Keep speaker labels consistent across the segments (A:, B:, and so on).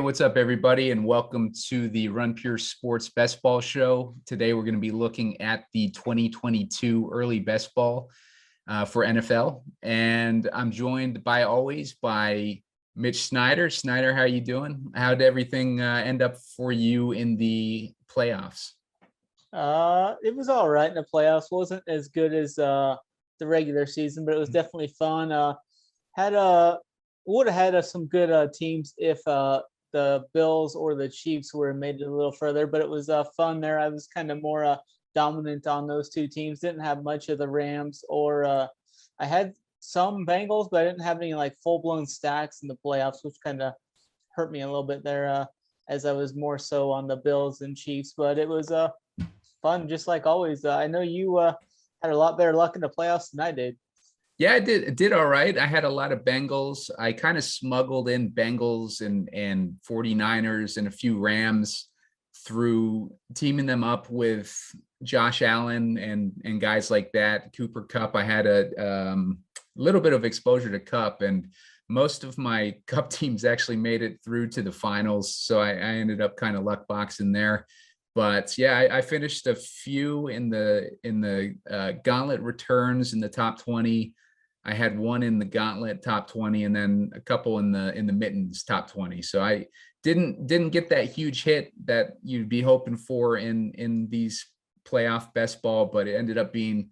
A: what's up, everybody, and welcome to the Run Pure Sports Best Ball Show. Today, we're going to be looking at the 2022 early best ball for NFL, and I'm joined by always by Mitch Snyder. Snyder, how you doing? How did everything end up for you in the playoffs?
B: It was all right in the playoffs. Wasn't as good as the regular season, but it was definitely fun. Would have had some good teams if the Bills or the Chiefs were made it a little further, but it was fun there. I was kind of more dominant on those two teams. Didn't have much of the Rams, or I had some Bengals, but I didn't have any like full-blown stacks in the playoffs, which kind of hurt me a little bit there, as I was more so on the Bills and Chiefs. But it was fun, just like always. I know you had a lot better luck in the playoffs than I did.
A: Yeah, I did all right. I had a lot of Bengals. I kind of smuggled in Bengals and 49ers and a few Rams through teaming them up with Josh Allen and guys like that. Cooper Kupp. I had a little bit of exposure to Kupp, and most of my Kupp teams actually made it through to the finals. So I ended up kind of luck boxing there. But yeah, I finished a few in the gauntlet returns in the top 20. I had one in the gauntlet top 20, and then a couple in the mittens top 20. So I didn't get that huge hit that you'd be hoping for in these playoff best ball, but it ended up being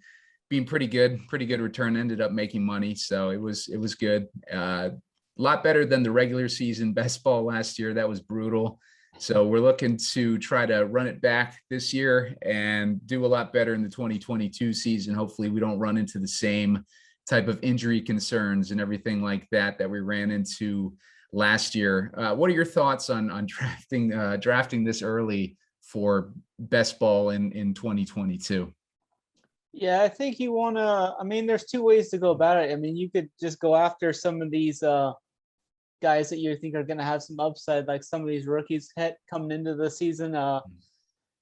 A: pretty good return. Ended up making money, so it was good. A lot better than the regular season best ball last year. That was brutal. So we're looking to try to run it back this year and do a lot better in the 2022 season. Hopefully we don't run into the same type of injury concerns and everything like that we ran into last year. What are your thoughts on drafting this early for best ball in 2022?
B: Yeah, I think you want to. I mean, there's two ways to go about it. I mean, you could just go after some of these guys that you think are going to have some upside, like some of these rookies coming into the season,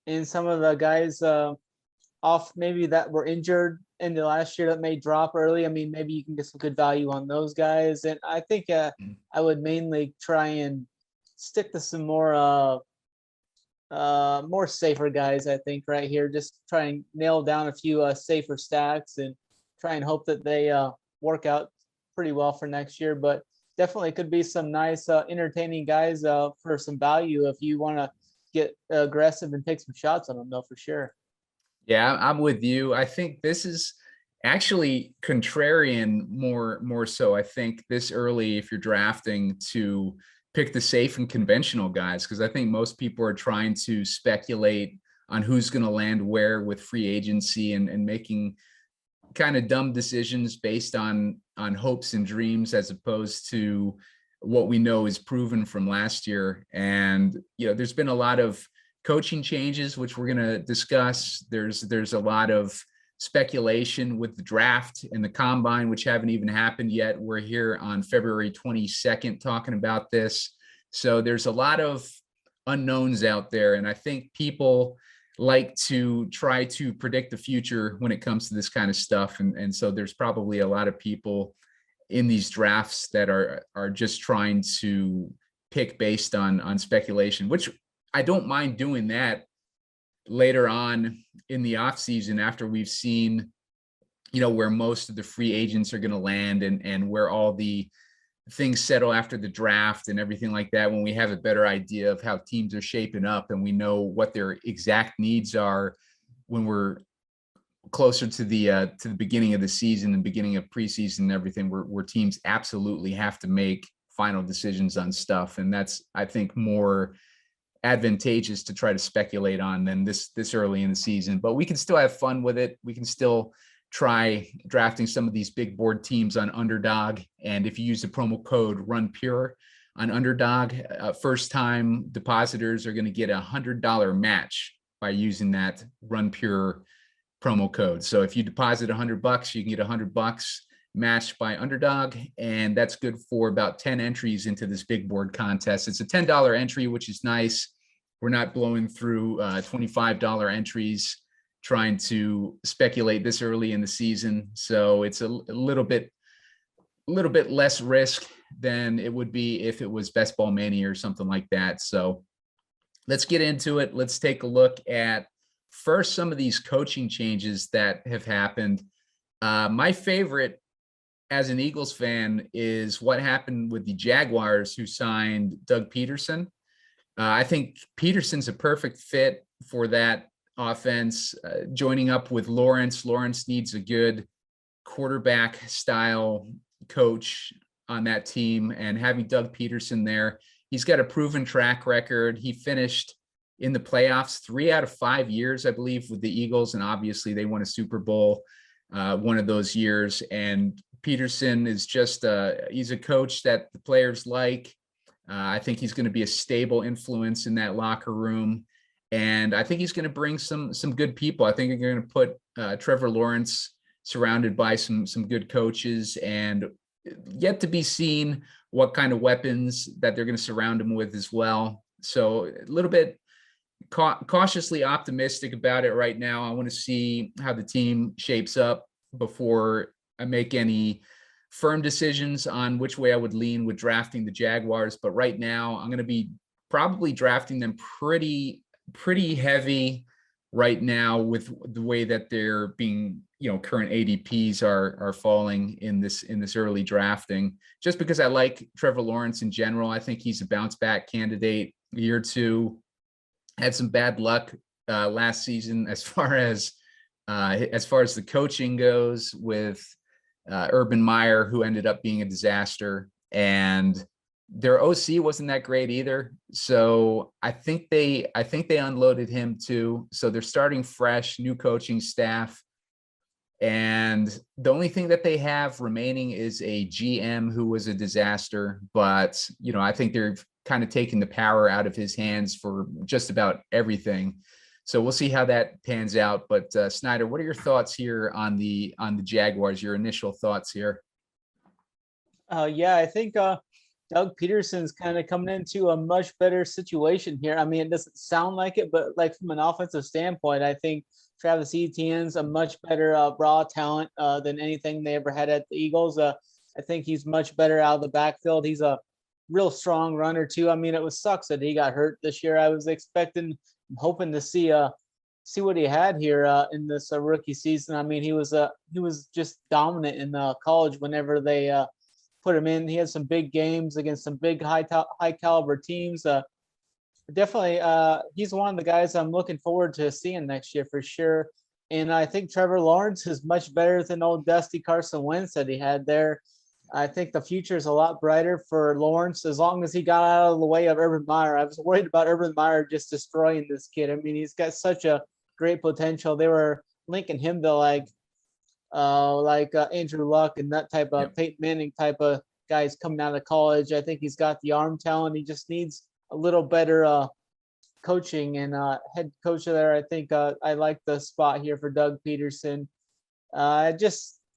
B: and some of the guys off maybe that were injured in the last year that may drop early. I mean, maybe you can get some good value on those guys. And I think I would mainly try and stick to some more safer guys, I think, right here. Just try and nail down a few safer stacks and try and hope that they work out pretty well for next year. But definitely could be some nice, entertaining guys for some value if you want to get aggressive and take some shots on them, though, for sure.
A: Yeah, I'm with you. I think this is actually contrarian more so. I think this early, if you're drafting, to pick the safe and conventional guys, because I think most people are trying to speculate on who's going to land where with free agency and making kind of dumb decisions based on hopes and dreams, as opposed to what we know is proven from last year. And there's been a lot of coaching changes, which we're going to discuss. There's a lot of speculation with the draft and the combine, which haven't even happened yet. We're here on February 22nd talking about this. So there's a lot of unknowns out there. And I think people like to try to predict the future when it comes to this kind of stuff. And so there's probably a lot of people in these drafts that are just trying to pick based on speculation, which I don't mind doing that later on in the off season after we've seen, where most of the free agents are going to land and where all the things settle after the draft and everything like that, when we have a better idea of how teams are shaping up and we know what their exact needs are when we're closer to the beginning of the season and beginning of preseason and everything, where teams absolutely have to make final decisions on stuff. And that's, I think, more advantageous to try to speculate on than this early in the season. But we can still have fun with it. We can still try drafting some of these big board teams on Underdog. And if you use the promo code RunPure on Underdog, first time depositors are going to get $100 match by using that RunPure promo code. So if you deposit $100, you can get $100 matched by Underdog, and that's good for about 10 entries into this big board contest. It's a $10 entry, which is nice. We're not blowing through $25 entries trying to speculate this early in the season. So it's a little bit little bit less risk than it would be if it was Best Ball Mania or something like that. So let's get into it. Let's take a look at first some of these coaching changes that have happened. My favorite as an Eagles fan is what happened with the Jaguars, who signed Doug Peterson. I think Peterson's a perfect fit for that offense, joining up with Lawrence. Lawrence needs a good quarterback style coach on that team, and having Doug Peterson there, he's got a proven track record. He finished in the playoffs 3 out of 5 years, I believe, with the Eagles, and obviously they won a Super Bowl one of those years. And Peterson is just he's a coach that the players like. I think he's going to be a stable influence in that locker room, and I think he's going to bring some good people. I think they're going to put Trevor Lawrence surrounded by some good coaches, and yet to be seen what kind of weapons that they're going to surround him with as well. So a little bit cautiously optimistic about it right now. I want to see how the team shapes up before I make any firm decisions on which way I would lean with drafting the Jaguars. But right now I'm going to be probably drafting them pretty heavy right now with the way that they're being, current ADPs are falling in this early drafting, just because I like Trevor Lawrence in general. I think he's a bounce back candidate. Year two, had some bad luck last season as far as the coaching goes with Urban Meyer, who ended up being a disaster, and their OC wasn't that great either. So I think they unloaded him too. So they're starting fresh, new coaching staff. And the only thing that they have remaining is a GM who was a disaster. But, I think they're kind of taking the power out of his hands for just about everything. So we'll see how that pans out. But Snyder, what are your thoughts here on the Jaguars? Your initial thoughts here?
B: Yeah, I think Doug Peterson's kind of coming into a much better situation here. I mean, it doesn't sound like it, but like from an offensive standpoint, I think Travis Etienne's a much better raw talent than anything they ever had at the Eagles. I think he's much better out of the backfield. He's a real strong runner too. I mean, it sucks that he got hurt this year. I was hoping to see what he had here in this rookie season. I mean, he was just dominant in college whenever they put him in. He had some big games against some big high caliber teams. Definitely, he's one of the guys I'm looking forward to seeing next year for sure. And I think Trevor Lawrence is much better than old Dusty Carson Wentz that he had there. I think the future is a lot brighter for Lawrence as long as he got out of the way of Urban Meyer. I was worried about Urban Meyer just destroying this kid. I mean, he's got such a great potential. They were linking him to like Andrew Luck and that type of Peyton Manning type of guys coming out of college. I think he's got the arm talent. He just needs a little better coaching and head coach there. I think I like the spot here for Doug Peterson.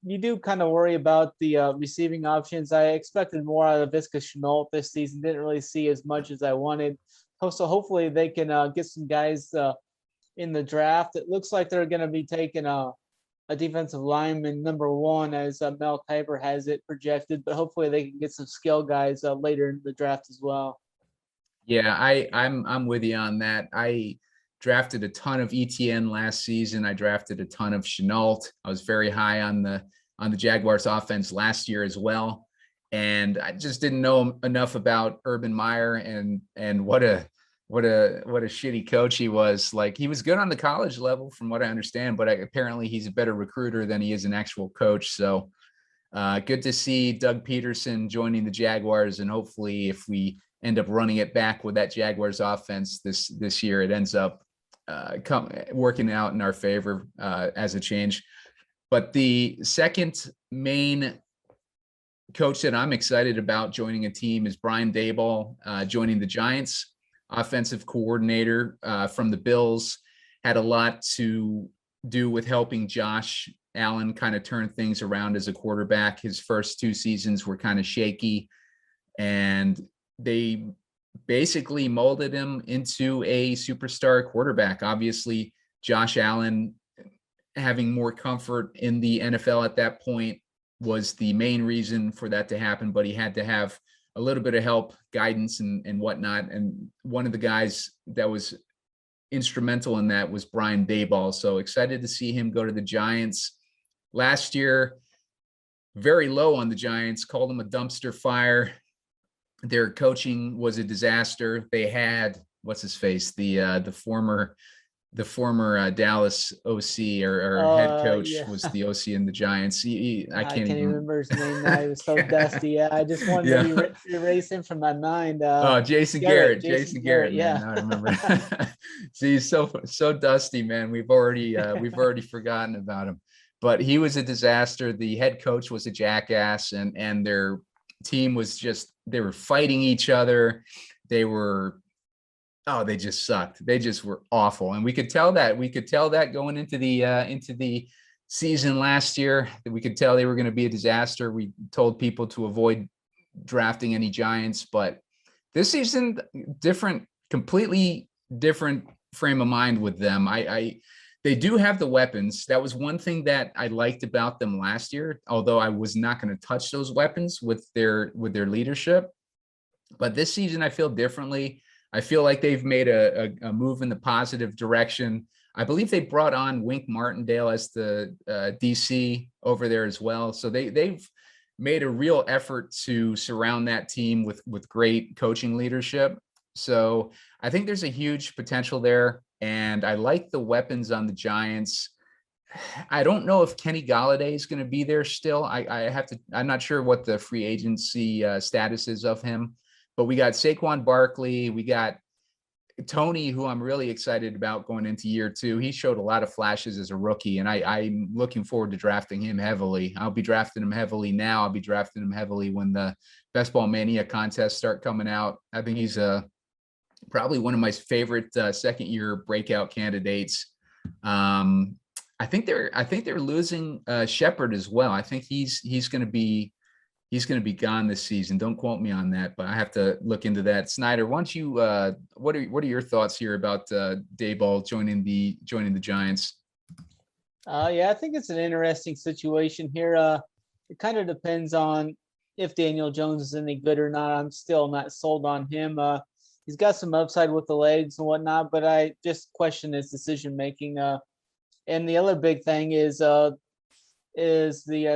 B: You do kind of worry about the receiving options. I expected more out of Visca Chenault this season. Didn't really see as much as I wanted. So hopefully they can get some guys in the draft. It looks like they're going to be taking a defensive lineman number 1 as Mel Kiper has it projected, but hopefully they can get some skill guys later in the draft as well.
A: Yeah, I'm with you on that. I drafted a ton of ETN last season. I drafted a ton of Chenault. I was very high on the Jaguars offense last year as well. And I just didn't know enough about Urban Meyer and what a shitty coach he was. Like, he was good on the college level from what I understand, but apparently he's a better recruiter than he is an actual coach. So good to see Doug Peterson joining the Jaguars, and hopefully if we end up running it back with that Jaguars offense this year, it ends up working out in our favor as a change. But the second main coach that I'm excited about joining a team is Brian Dabal, joining the Giants. Offensive coordinator from the Bills, had a lot to do with helping Josh Allen kind of turn things around as a quarterback. His first 2 seasons were kind of shaky, and they basically molded him into a superstar quarterback. Obviously, Josh Allen having more comfort in the NFL at that point was the main reason for that to happen, but he had to have a little bit of help, guidance, and whatnot. And one of the guys that was instrumental in that was Brian Dabal. So excited to see him go to the Giants. Last year, very low on the Giants, called them a dumpster fire. Their coaching was a disaster. They had, what's his face, the former Dallas OC or head coach was the OC in the Giants. I can't even
B: remember his name now. He was so dusty. Yeah, I just wanted to erase him from my mind.
A: Jason Garrett. Jason Garrett.
B: Yeah,
A: man, I remember. See, he's so dusty, man. We've already forgotten about him. But he was a disaster. The head coach was a jackass, and their team was they were fighting each other. They just sucked. They just were awful. And we could tell that going into the season last year, that we could tell they were going to be a disaster. We told people to avoid drafting any Giants, but this season, completely different frame of mind with them. They do have the weapons. That was one thing that I liked about them last year, although I was not going to touch those weapons with their leadership. But this season, I feel differently. I feel like they've made a move in the positive direction. I believe they brought on Wink Martindale as the DC over there as well. So they've made a real effort to surround that team with great coaching leadership. So I think there's a huge potential there. And I like the weapons on the Giants. I don't know if Kenny Golladay is going to be there still. I'm not sure what the free agency status is of him. But we got Saquon Barkley. We got Tony, who I'm really excited about going into year 2. He showed a lot of flashes as a rookie, and I'm looking forward to drafting him heavily. I'll be drafting him heavily now. I'll be drafting him heavily when the Best Ball Mania contests start coming out. I think he's probably one of my favorite second-year breakout candidates. I think they're losing Shepard as well. I think he's going to be gone this season. Don't quote me on that, but I have to look into that. Snyder, why don't you? What are your thoughts here about Daboll joining the Giants?
B: Yeah, I think it's an interesting situation here. It kind of depends on if Daniel Jones is any good or not. I'm still not sold on him. He's got some upside with the legs and whatnot, but I just question his decision making. And the other big thing is the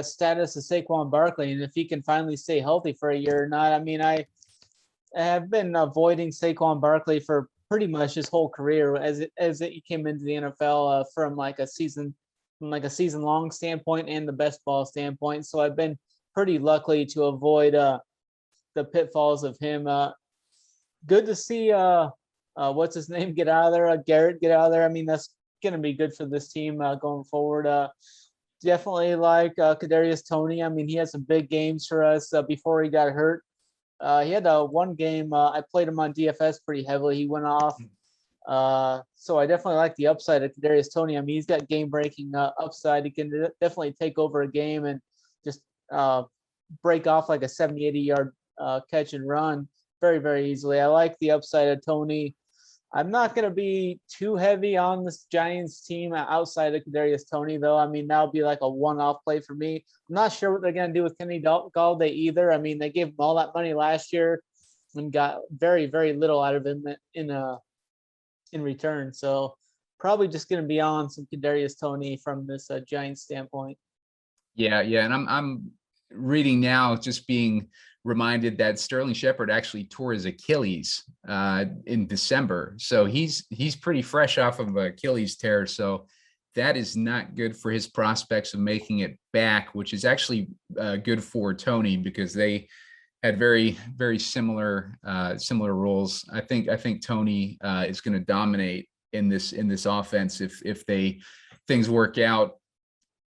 B: status of Saquon Barkley, and if he can finally stay healthy for a year or not. I mean, I have been avoiding Saquon Barkley for pretty much his whole career as it came into the NFL from a season long standpoint and the best ball standpoint. So I've been pretty lucky to avoid the pitfalls of him. Good to see what's his name get out of there, Garrett get out of there. I mean, that's going to be good for this team going forward. Definitely like Kadarius Toney. I mean, he had some big games for us before he got hurt. He had one game. I played him on DFS pretty heavily. He went off. So I definitely like the upside of Kadarius Toney. I mean, he's got game-breaking upside. He can definitely take over a game and just break off like a 70, 80-yard catch and run very, very easily. I like the upside of Toney. I'm not going to be too heavy on this Giants team outside of Kadarius Toney, though. I mean, that'll be like a one-off play for me. I'm not sure what they're going to do with Kenny Golladay either. I mean, they gave him all that money last year and got very, very little out of him in return. So probably just going to be on some Kadarius Toney from this Giants standpoint.
A: Yeah, and I'm reading now, just being reminded that Sterling Shepard actually tore his Achilles in December. So he's pretty fresh off of an Achilles tear. So that is not good for his prospects of making it back, which is actually good for Toney because they had very, very similar roles. I think Toney is going to dominate in this offense if things work out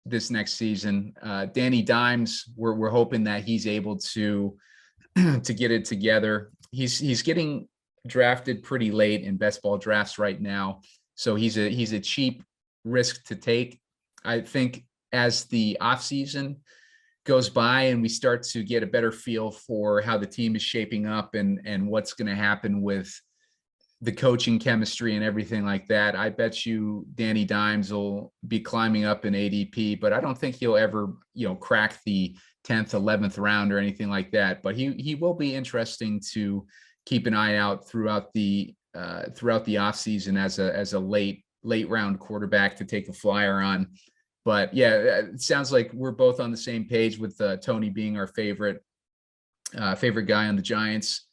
A: this next season. Danny Dimes, we're hoping that he's able to get it together. He's getting drafted pretty late in best ball drafts right now, so he's a cheap risk to take. I think as the offseason goes by and we start to get a better feel for how the team is shaping up and what's going to happen with the coaching chemistry and everything like that. I bet you Danny Dimes will be climbing up in ADP, but I don't think he'll ever, crack the 10th, 11th round or anything like that. But he will be interesting to keep an eye out throughout the offseason as a late round quarterback to take a flyer on. But yeah, it sounds like we're both on the same page with Tony being our favorite guy on the Giants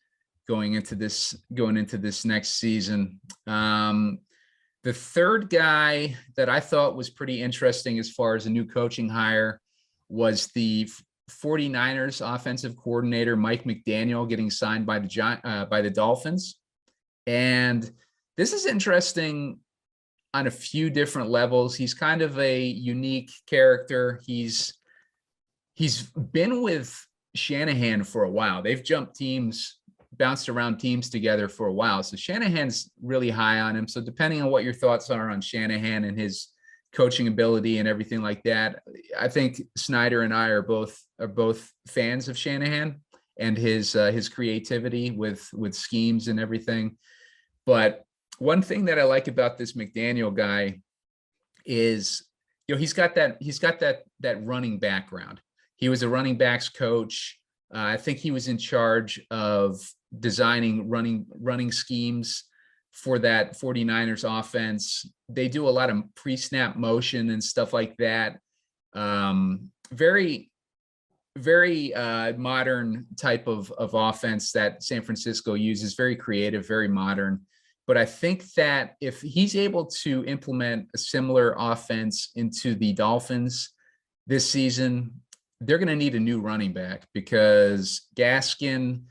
A: going into this next season. The third guy that I thought was pretty interesting as far as a new coaching hire was the 49ers offensive coordinator Mike McDaniel getting signed by the Dolphins. And this is interesting on a few different levels. He's kind of a unique character. He's been with Shanahan for a while. They've bounced around teams together for a while. So Shanahan's really high on him. So depending on what your thoughts are on Shanahan and his coaching ability and everything like that, I think Snyder and I are both fans of Shanahan and his creativity with schemes and everything. But one thing that I like about this McDaniel guy is, he's got that running background. He was a running backs coach. I think he was in charge of designing running schemes for that 49ers offense. They do a lot of pre-snap motion and stuff like that. Very, very modern type of offense that San Francisco uses, very creative, very modern. But I think that if he's able to implement a similar offense into the Dolphins this season, they're going to need a new running back, because Gaskin,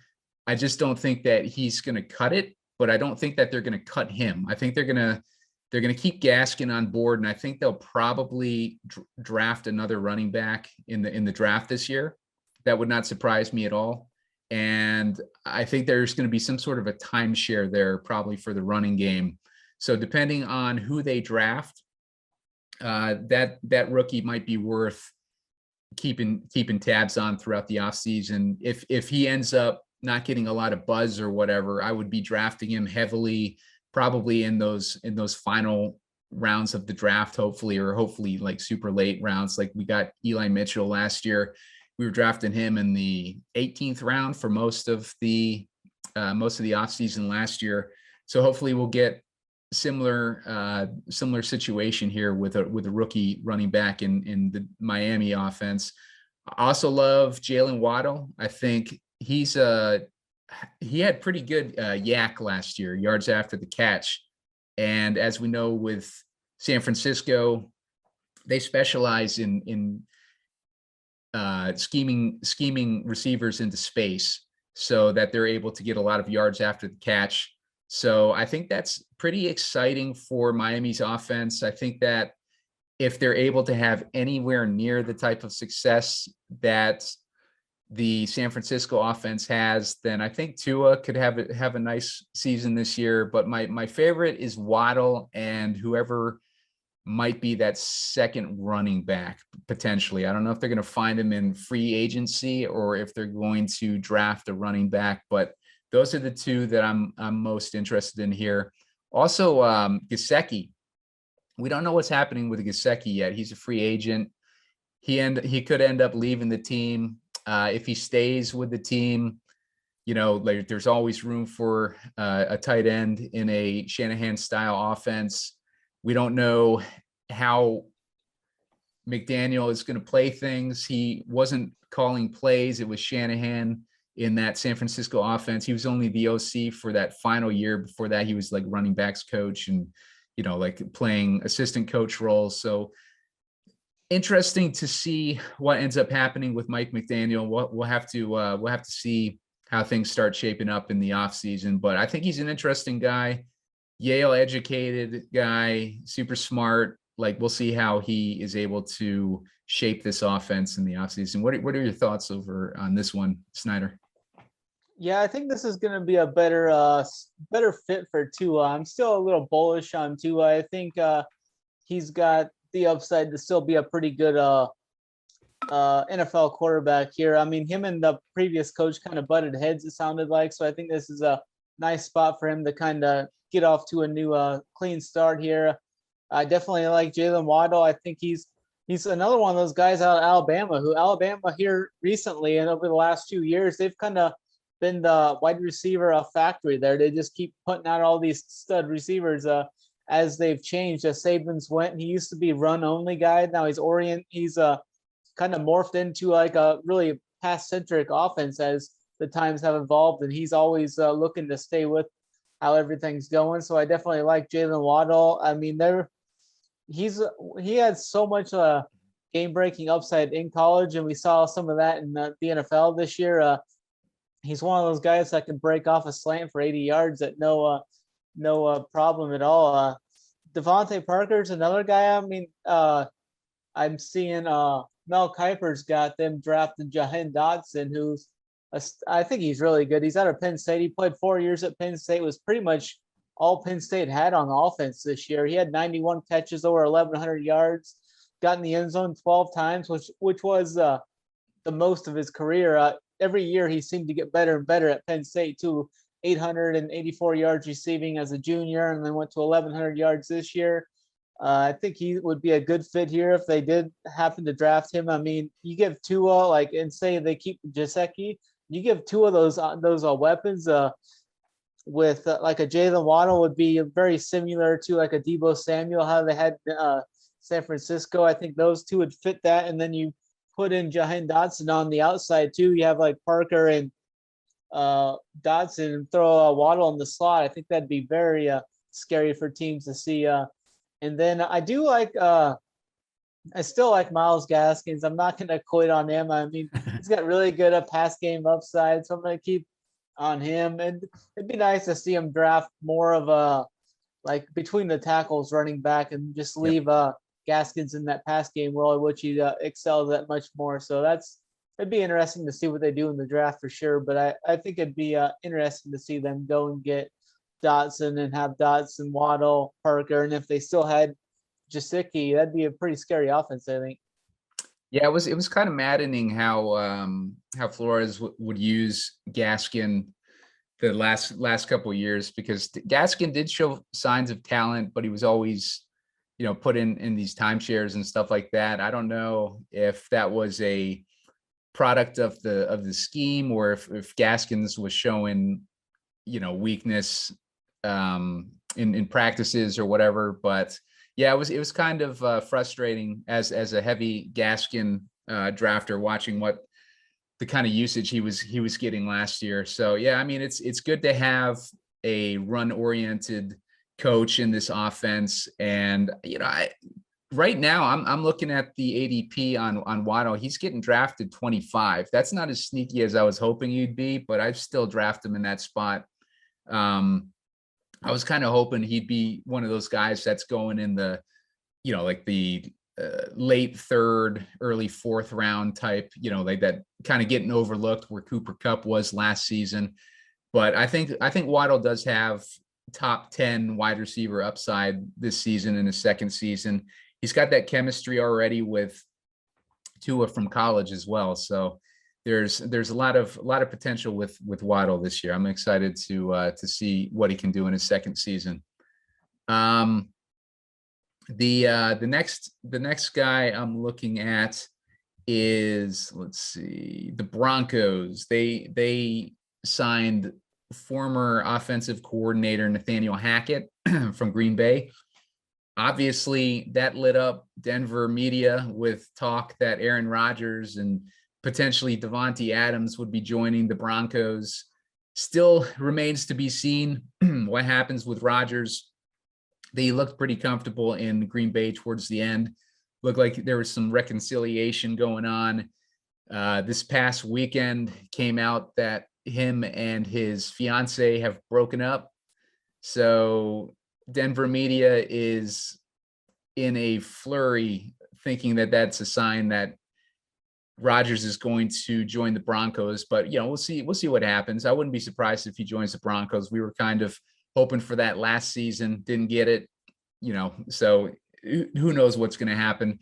A: I just don't think that he's going to cut it, but I don't think that they're going to cut him. I think they're going to keep Gaskin on board, and I think they'll probably draft another running back in the draft this year. That would not surprise me at all. And I think there's going to be some sort of a timeshare there, probably for the running game. So depending on who they draft, that rookie might be worth keeping tabs on throughout the offseason. If he ends up not getting a lot of buzz or whatever, I would be drafting him heavily, probably in those final rounds of the draft, hopefully like super late rounds. Like we got Eli Mitchell last year. We were drafting him in the 18th round for most of the offseason last year. So hopefully we'll get similar situation here with a rookie running back in the Miami offense. I also love Jalen Waddle. I think he had pretty good yak last year, yards after the catch. And as we know, with San Francisco, they specialize in scheming receivers into space so that they're able to get a lot of yards after the catch. So I think that's pretty exciting for Miami's offense. I think that if they're able to have anywhere near the type of success that the San Francisco offense has, then I think Tua could have a nice season this year. But my favorite is Waddle and whoever might be that second running back potentially. I don't know if they're going to find him in free agency or if they're going to draft a running back, but those are the two that I'm most interested in here. Also, Gesicki. We don't know what's happening with Gesicki yet. He's a free agent. He could end up leaving the team. If he stays with the team, like there's always room for a tight end in a Shanahan style offense. We don't know how McDaniel is going to play things. He wasn't calling plays. It was Shanahan in that San Francisco offense. He was only the OC for that final year. Before that, he was like running backs coach and, like playing assistant coach roles. So interesting to see what ends up happening with Mike McDaniel. We'll have to see how things start shaping up in the offseason. But I think he's an interesting guy. Yale educated guy, super smart. Like we'll see how he is able to shape this offense in the offseason. What are your thoughts on this one, Snyder?
B: Yeah, I think this is going to be a better fit for Tua. I'm still a little bullish on Tua. I think he's got the upside to still be a pretty good NFL quarterback here. I mean, him and the previous coach kind of butted heads, it sounded like. So I think this is a nice spot for him to kind of get off to a new clean start here. I definitely like Jalen Waddle. I think he's another one of those guys out of Alabama who Alabama here recently and over the last 2 years, they've kind of been the wide receiver factory there. They just keep putting out all these stud receivers as they've changed. As Saban's went, he used to be run only guy. Now he's kind of morphed into like a really pass centric offense as the times have evolved, and he's always looking to stay with how everything's going. So I definitely like Jalen Waddle. I mean, he had so much game breaking upside in college, and we saw some of that in the NFL this year. He's one of those guys that can break off a slant for 80 yards at no problem at all. Devontae Parker's another guy. I mean, I'm seeing Mel Kiper's got them drafted Jahan Dotson, who's I think he's really good. He's out of Penn State. He played 4 years at Penn State, was pretty much all Penn State had on offense this year. He had 91 catches, over 1,100 yards, got in the end zone 12 times, which was the most of his career. Every year he seemed to get better and better at Penn State too. 884 yards receiving as a junior, and then went to 1,100 yards this year. I think he would be a good fit here if they did happen to draft him. I mean, you give Tua, and say they keep Gesicki, you give two of those weapons with like a Jalen Waddle would be very similar to like a Deebo Samuel, how they had San Francisco. I think those two would fit that. And then you put in Jahan Dotson on the outside too. You have like Parker and Dotson, and throw a Waddle in the slot. I think that'd be very scary for teams to see. And then I do like I still like Myles Gaskins. I'm not going to quit on him. I mean, he's got really good pass game upside, so I'm going to keep on him. And it'd be nice to see him draft more of a between the tackles running back and just leave Gaskins in that pass game role, which he excels at much more. So it'd be interesting to see what they do in the draft for sure. But I think it'd be interesting to see them go and get Dotson and have Dotson, Waddle, Parker, and if they still had Gesicki, that'd be a pretty scary offense, I think.
A: Yeah, it was kind of maddening how Flores would use Gaskin the last couple of years, because Gaskin did show signs of talent, but he was always, put in these timeshares and stuff like that. I don't know if that was a product of the scheme, or if Gaskins was showing, weakness in practices or whatever, but yeah, it was kind of frustrating as a heavy Gaskin drafter, watching what the kind of usage he was getting last year. So yeah, I mean, it's good to have a run oriented coach in this offense. And right now I'm looking at the ADP on Waddle. He's getting drafted 25. That's not as sneaky as I was hoping he'd be, but I've still drafted him in that spot. I was kind of hoping he'd be one of those guys that's going in the, the late third, early fourth round type, like that kind of getting overlooked where Cooper Kupp was last season. But I think Waddle does have top 10 wide receiver upside this season in his second season. He's got that chemistry already with Tua from college as well. So there's a lot of potential with Waddle this year. I'm excited to see what he can do in his second season. The next guy I'm looking at is, let's see, the Broncos. They signed former offensive coordinator Nathaniel Hackett from Green Bay. Obviously, that lit up Denver media with talk that Aaron Rodgers and potentially Devontae Adams would be joining the Broncos. Still remains to be seen what happens with Rodgers. They looked pretty comfortable in Green Bay towards the end. Looked like there was some reconciliation going on. This past weekend came out that him and his fiance have broken up. So Denver media is in a flurry thinking that that's a sign that Rodgers is going to join the Broncos, but we'll see what happens. I wouldn't be surprised if he joins the Broncos. We were kind of hoping for that last season, didn't get it, so who knows what's going to happen.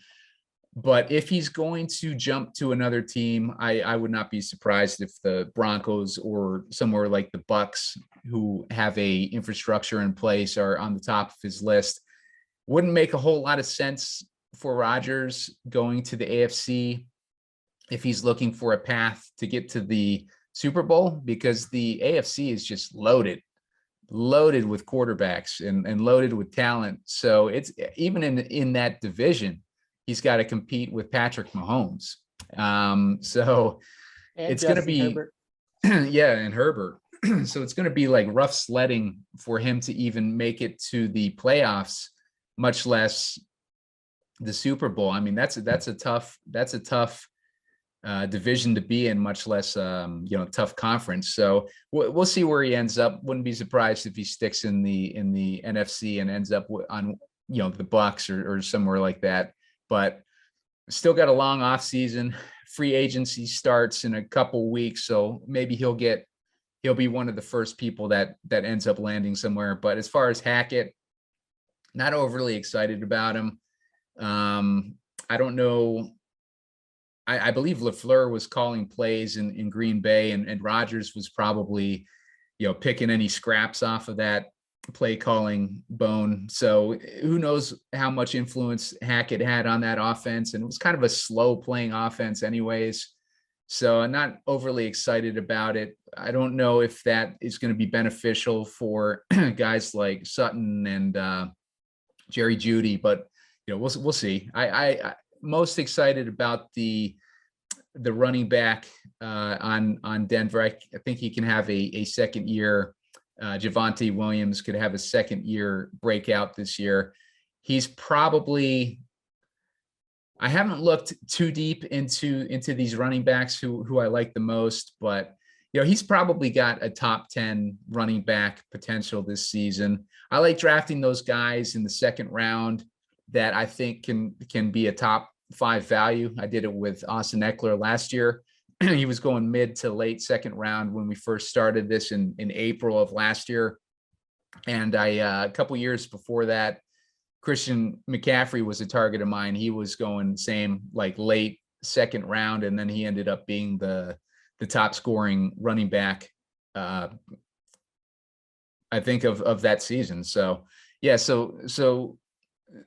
A: But if he's going to jump to another team, I would not be surprised if the Broncos or somewhere like the Bucks, who have a infrastructure in place, are on the top of his list. Wouldn't make a whole lot of sense for Rodgers going to the AFC if he's looking for a path to get to the Super Bowl, because the AFC is just loaded with quarterbacks and loaded with talent. So it's even in that division, he's got to compete with Patrick Mahomes. So
B: And
A: it's going to be,
B: Herbert.
A: yeah, and Herbert. So it's going to be like rough sledding for him to even make it to the playoffs, much less the Super Bowl. I mean, that's a tough division to be in, much less tough conference. So we'll see where he ends up. Wouldn't be surprised if he sticks in the NFC and ends up on the Bucks or somewhere like that. But still got a long off season. Free agency starts in a couple weeks, so maybe he'll be one of the first people that ends up landing somewhere. But as far as Hackett, not overly excited about him. I don't know. I believe LaFleur was calling plays in Green Bay, and Rodgers was probably, picking any scraps off of that play calling bone. So who knows how much influence Hackett had on that offense. And it was kind of a slow playing offense anyways. So I'm not overly excited about it. I don't know if that is going to be beneficial for guys like Sutton and Jerry Jeudy, but we'll see. I most excited about the running back on Denver. I think he can have a second year. Javonte Williams could have a second year breakout this year. He's probably, I haven't looked too deep into these running backs who I like the most, but he's probably got a top 10 running back potential this season. I like drafting those guys in the second round that I think can be a top 5 value. I did it with Austin Eckler last year. He was going mid to late second round when we first started this in April of last year. And a couple years before that, Christian McCaffrey was a target of mine. He was going same, like late second round, and then he ended up being the top scoring running back, I think of that season. So yeah, so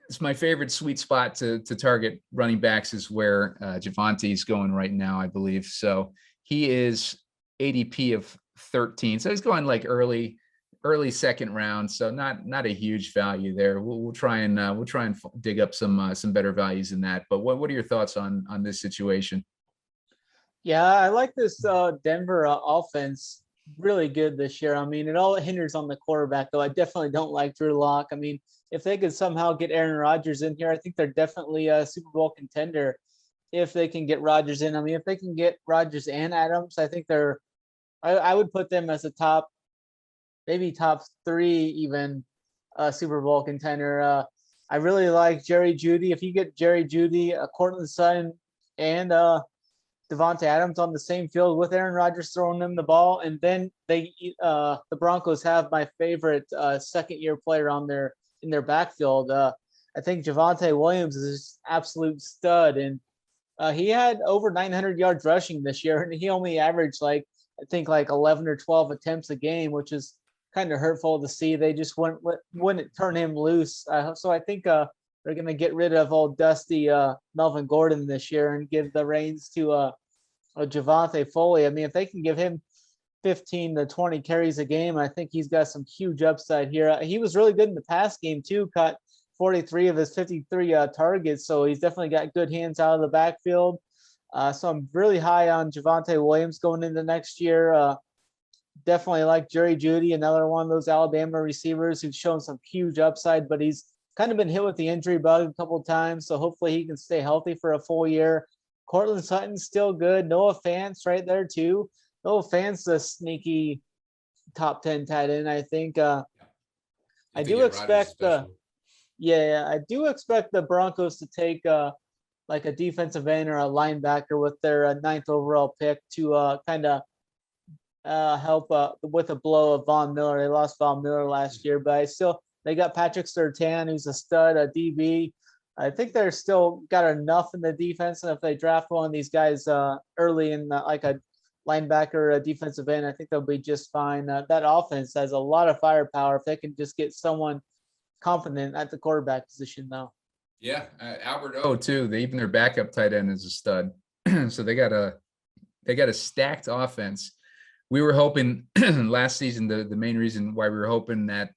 A: it's my favorite sweet spot to target running backs is where Javonte is going right now, I believe. So he is ADP of 13. So he's going like early second round. So not a huge value there. We'll try and dig up some better values in that. But what are your thoughts on this situation?
B: Yeah, I like this Denver offense really good this year. I mean, it all hinders on the quarterback, though. I definitely don't like Drew Lock. I mean, if they could somehow get Aaron Rodgers in here, I think they're definitely a Super Bowl contender if they can get Rodgers in. I mean, if they can get Rodgers and Adams, I think I would put them as a maybe top 3 even Super Bowl contender. I really like Jerry Jeudy. If you get Jerry Jeudy, Cortland Sutton, and Devontae Adams on the same field with Aaron Rodgers throwing them the ball, and then the Broncos have my favorite second-year player in their backfield. I think Javonte Williams is an absolute stud, and he had over 900 yards rushing this year, and he only averaged like 11 or 12 attempts a game, which is kind of hurtful to see. They just wouldn't turn him loose. So I think they're going to get rid of old dusty Melvin Gordon this year and give the reins to Javonte Foley. I mean, if they can give him 15 to 20 carries a game, I think he's got some huge upside here. He was really good in the pass game too, caught 43 of his 53 targets, so he's definitely got good hands out of the backfield. So I'm really high on Javonte Williams going into next year. Definitely like Jerry Jeudy, another one of those Alabama receivers who's shown some huge upside, but he's kind of been hit with the injury bug a couple of times, so hopefully he can stay healthy for a full year. Cortland Sutton's still good. Noah Fant's right there too. Noah Fant's a sneaky top 10 tight end, I think. I do expect I do expect the Broncos to take like a defensive end or a linebacker with their 9th overall pick to kind of help with a blow of Von Miller. They lost Von Miller last year, but they got Patrick Surtain, who's a stud, a DB. I think they're still got enough in the defense, and if they draft one of these guys early in like a linebacker or a defensive end, I think they'll be just fine. That offense has a lot of firepower if they can just get someone confident at the quarterback position, though.
A: Yeah, Albert O too. Even their backup tight end is a stud. So they got a stacked offense. We were hoping last season, the main reason why we were hoping that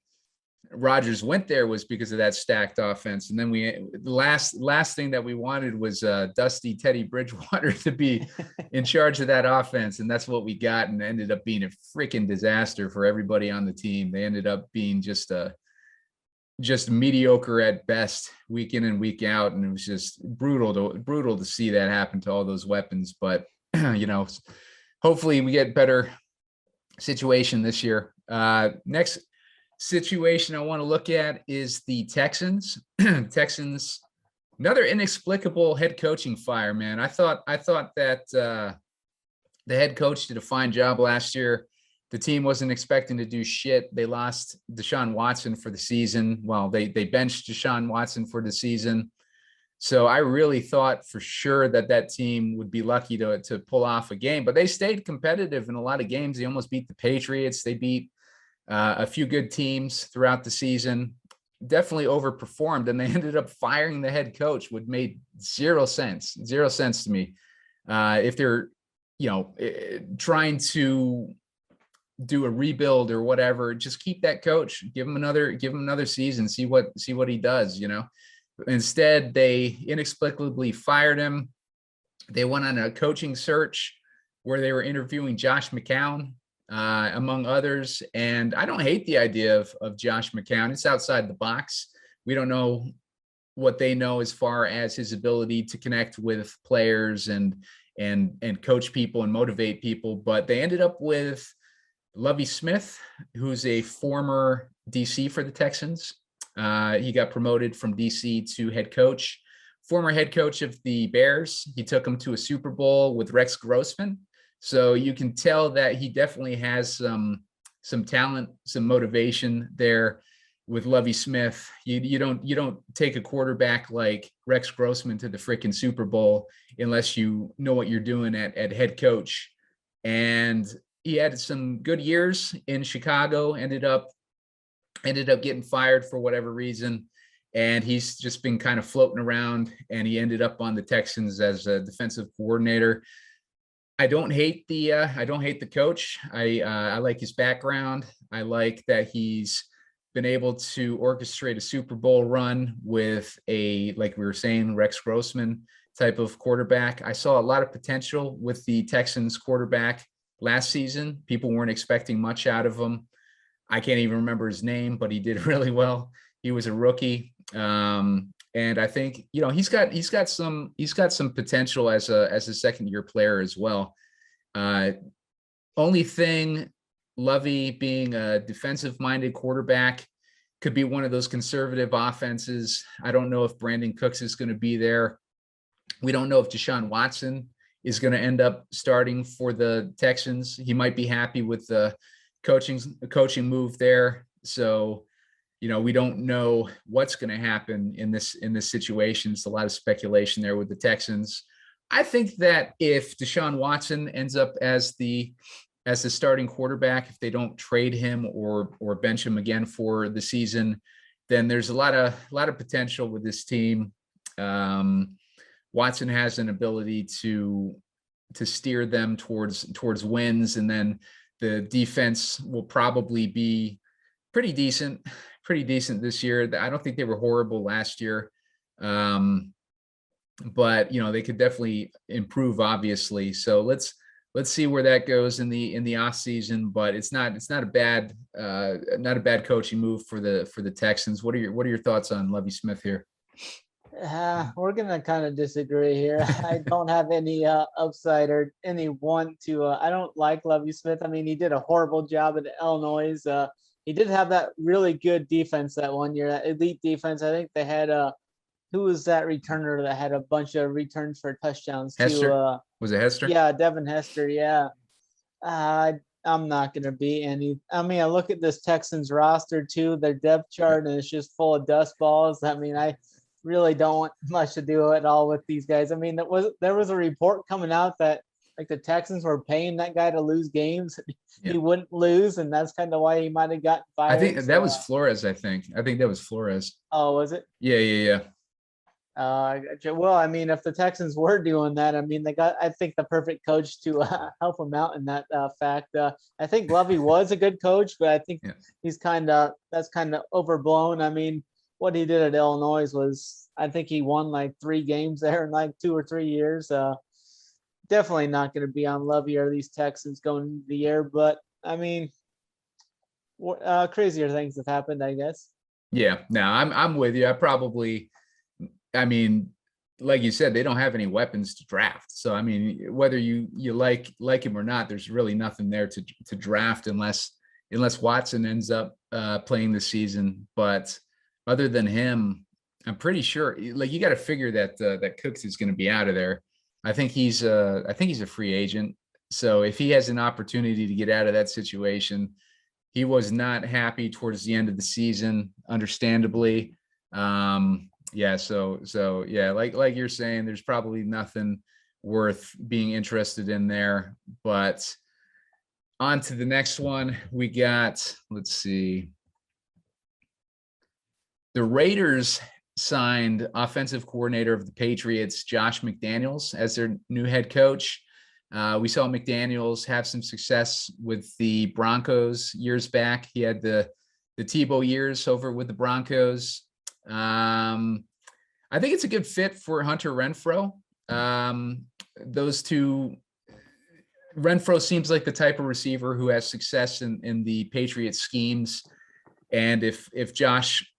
A: Rodgers went there was because of that stacked offense. And then the last thing that we wanted was Dusty Teddy Bridgewater to be in charge of that offense. And that's what we got, and ended up being a freaking disaster for everybody on the team. They ended up being just mediocre at best, week in and week out. And it was just brutal to see that happen to all those weapons. But, hopefully we get better situation this year. Next situation I want to look at is the Texans. Texans, another inexplicable head coaching fire, man. I thought that the head coach did a fine job last year. The team wasn't expecting to do shit. They lost Deshaun Watson for the season. Well, they benched Deshaun Watson for the season. So I really thought for sure that team would be lucky to pull off a game, but they stayed competitive in a lot of games. They almost beat the Patriots. They beat a few good teams throughout the season, definitely overperformed, and they ended up firing the head coach, which made zero sense to me. If they're, trying to do a rebuild or whatever, just keep that coach, give him another season, see what he does, Instead, they inexplicably fired him. They went on a coaching search where they were interviewing Josh McCown, among others. And I don't hate the idea of Josh McCown. It's outside the box. We don't know what they know as far as his ability to connect with players and coach people and motivate people. But they ended up with Lovie Smith, who's a former DC for the Texans. He got promoted from DC to head coach, former head coach of the Bears. He took them to a Super Bowl with Rex Grossman. So you can tell that he definitely has some talent, some motivation there with Lovie Smith. You don't take a quarterback like Rex Grossman to the freaking Super Bowl unless you know what you're doing at head coach. And he had some good years in Chicago, ended up getting fired for whatever reason. And he's just been kind of floating around, and he ended up on the Texans as a defensive coordinator. I don't hate the coach. I like his background. I like that he's been able to orchestrate a Super Bowl run with like we were saying, Rex Grossman type of quarterback. I saw a lot of potential with the Texans quarterback last season. People weren't expecting much out of him. I can't even remember his name, but he did really well. He was a rookie. And I think, he's got some potential as a second year player as well. Only thing, Lovey being a defensive minded quarterback could be one of those conservative offenses. I don't know if Brandon Cooks is going to be there. We don't know if Deshaun Watson is going to end up starting for the Texans. He might be happy with the coaching move there. So, we don't know what's going to happen in this situation. It's a lot of speculation there with the Texans. I think that if Deshaun Watson ends up as the starting quarterback, if they don't trade him or bench him again for the season, then there's a lot of potential with this team. Watson has an ability to steer them towards wins, and then the defense will probably be pretty decent this year. I don't think they were horrible last year. But they could definitely improve, obviously. So let's see where that goes in the off season, but it's not a bad coaching move for the Texans. What are your thoughts on Lovie Smith here?
B: We're gonna kind of disagree here. I don't have any upside or any want to. I don't like Lovie Smith. I mean, he did a horrible job at Illinois. He did have that really good defense that one year, that elite defense. I think they had who was that returner that had a bunch of returns for touchdowns too?
A: Was it Hester?
B: Yeah, Devin Hester. Yeah. I'm not going to be any. I mean, I look at this Texans roster too, their depth chart, and it's just full of dust balls. I mean, really don't want much to do at all with these guys. I mean, there was a report coming out that like the Texans were paying that guy to lose games.
A: Yeah.
B: He wouldn't lose, and that's kind of why he might have gotten
A: I
B: fired.
A: think that was Flores. I think that was Flores.
B: Oh, was it?
A: Yeah.
B: Well, I mean, if the Texans were doing that, I mean, they got, I think, the perfect coach to help them out in that fact. I think Lovey was a good coach, but I think that's kind of overblown. I mean, what he did at Illinois was, I think he won like 3 games there in like 2 or 3 years. Definitely not going to be on Lovey or these Texans going into the year, but I mean, crazier things have happened, I guess.
A: Yeah, no, I'm with you. I mean, like you said, they don't have any weapons to draft. So, I mean, whether you like him or not, there's really nothing there to draft unless Watson ends up playing the season. But other than him, I'm pretty sure, like, you got to figure that that Cooks is going to be out of there. I think he's a free agent. So if he has an opportunity to get out of that situation, he was not happy towards the end of the season, understandably. Yeah, so yeah, like you're saying, there's probably nothing worth being interested in there. But on to the next one. We got, let's see. The Raiders signed offensive coordinator of the Patriots, Josh McDaniels, as their new head coach. We saw McDaniels have some success with the Broncos years back. He had the Tebow years over with the Broncos. I think it's a good fit for Hunter Renfrow. Those two, Renfrow seems like the type of receiver who has success in the Patriots schemes. And if Josh,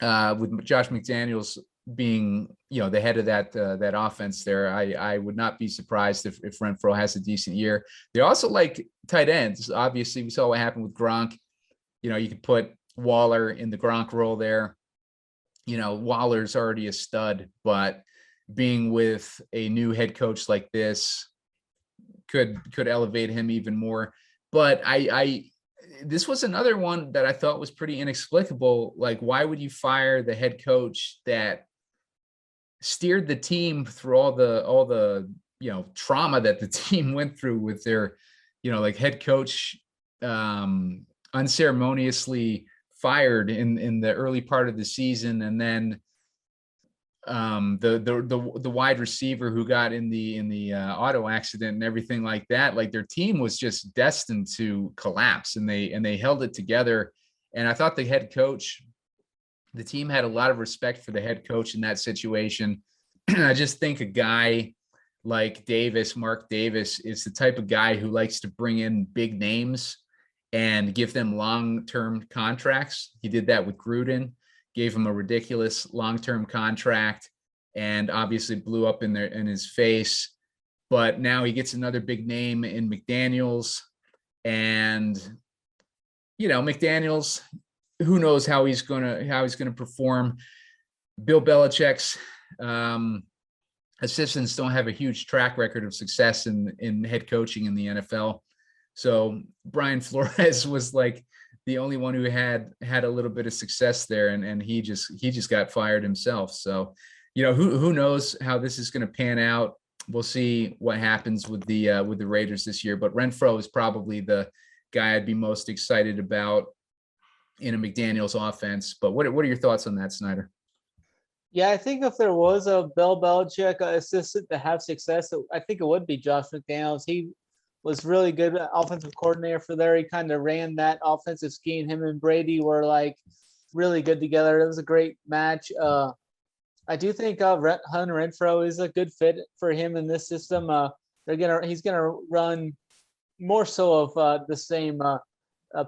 A: with Josh McDaniels being, the head of that offense there, I would not be surprised if Renfrow has a decent year. They also like tight ends. Obviously, we saw what happened with Gronk. You could put Waller in the Gronk role there. Waller's already a stud, but being with a new head coach like this could elevate him even more. But this was another one that I thought was pretty inexplicable. Like, why would you fire the head coach that steered the team through all the trauma that the team went through with their, like, head coach unceremoniously fired in the early part of the season, and then the wide receiver who got in the auto accident and everything like that. Like, their team was just destined to collapse, and they held it together. And I thought the team had a lot of respect for the head coach in that situation. I just think a guy like Mark Davis, is the type of guy who likes to bring in big names and give them long-term contracts. He did that with Gruden, gave him a ridiculous long-term contract, and obviously blew up in his face. But now he gets another big name in McDaniels, and McDaniels, who knows how he's gonna perform. Bill Belichick's assistants don't have a huge track record of success in head coaching in the NFL. So Brian Flores was like the only one who had a little bit of success there, and he just got fired himself. So, who knows how this is going to pan out. We'll see what happens with the Raiders this year. But Renfrow is probably the guy I'd be most excited about in a McDaniels offense. But what are your thoughts on that, Snyder?
B: Yeah, I think if there was a Bill Belichick assistant to have success, I think it would be Josh McDaniels. He was really good offensive coordinator for there. He kind of ran that offensive scheme. Him and Brady were like really good together. It was a great match. I do think Hunter Renfrow is a good fit for him in this system. He's gonna run more so of the same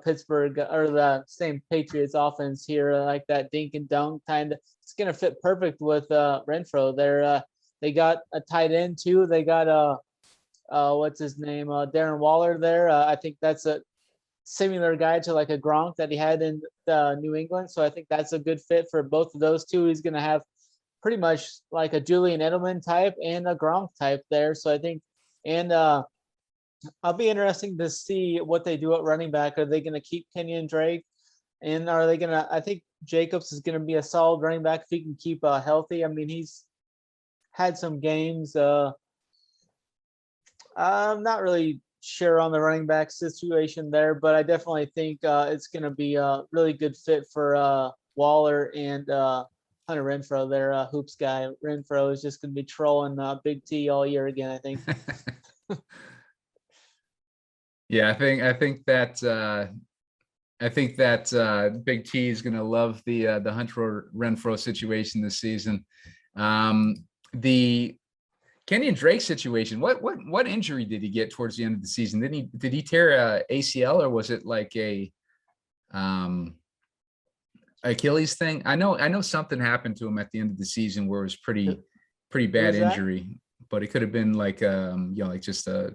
B: Pittsburgh or the same Patriots offense here, like that dink and dunk kind of. It's gonna fit perfect with Renfrow. They got a tight end too. They got what's his name? Darren Waller there. I think that's a similar guy to like a Gronk that he had in New England. So I think that's a good fit for both of those two. He's going to have pretty much like a Julian Edelman type and a Gronk type there. So I think, and I'll be interesting to see what they do at running back. Are they going to keep Kenyon Drake? And are they gonna? I think Jacobs is gonna be a solid running back if he can keep healthy. I mean, he's had some games. I'm not really sure on the running back situation there, but I definitely think it's gonna be a really good fit for Waller and Hunter Renfrow. Their hoops guy Renfrow is just gonna be trolling Big T all year again, I think.
A: Yeah, I think that Big T is going to love the Hunter Renfrow situation this season. The Kenyon Drake situation. What injury did he get towards the end of the season? Did he tear a ACL, or was it like a Achilles thing? I know something happened to him at the end of the season where it was pretty bad injury, but it could have been like like just a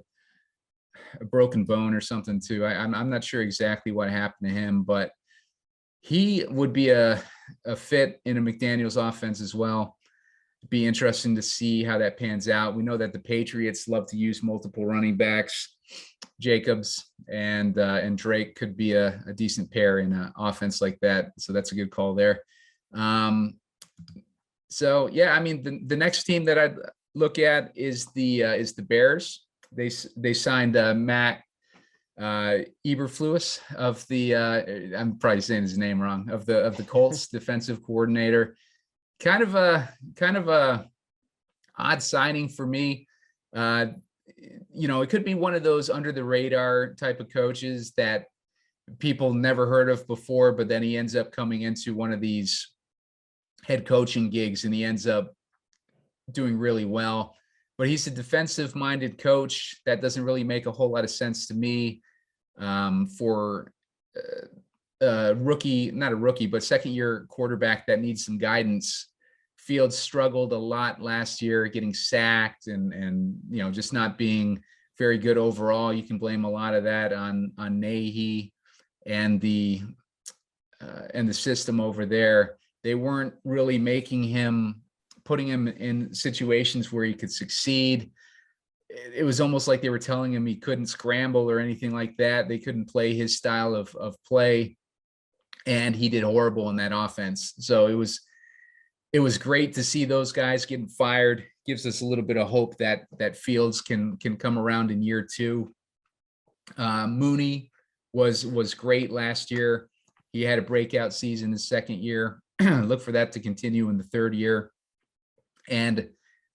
A: broken bone or something too. I'm not sure exactly what happened to him, but he would be a fit in a McDaniel's offense as well. It'd be interesting to see how that pans out. We know that the Patriots love to use multiple running backs. Jacobs and Drake could be a decent pair in an offense like that. So that's a good call there. So yeah, I mean the next team that I'd look at is the Bears. They signed Matt Eberflus of the I'm probably saying his name wrong, of the Colts defensive coordinator. Kind of a odd signing for me. It could be one of those under the radar type of coaches that people never heard of before, but then he ends up coming into one of these head coaching gigs and he ends up doing really well. But he's a defensive-minded coach. That doesn't really make a whole lot of sense to me for a rookie, not a rookie, but second-year quarterback that needs some guidance. Fields struggled a lot last year, getting sacked and just not being very good overall. You can blame a lot of that on Nagy and the system over there. They weren't really putting him in situations where he could succeed. It was almost like they were telling him he couldn't scramble or anything like that. They couldn't play his style of play, and he did horrible in that offense. So it was great to see those guys getting fired. Gives us a little bit of hope that Fields can come around in year two. Mooney was great last year. He had a breakout season his second year. Look for that to continue in the third year. And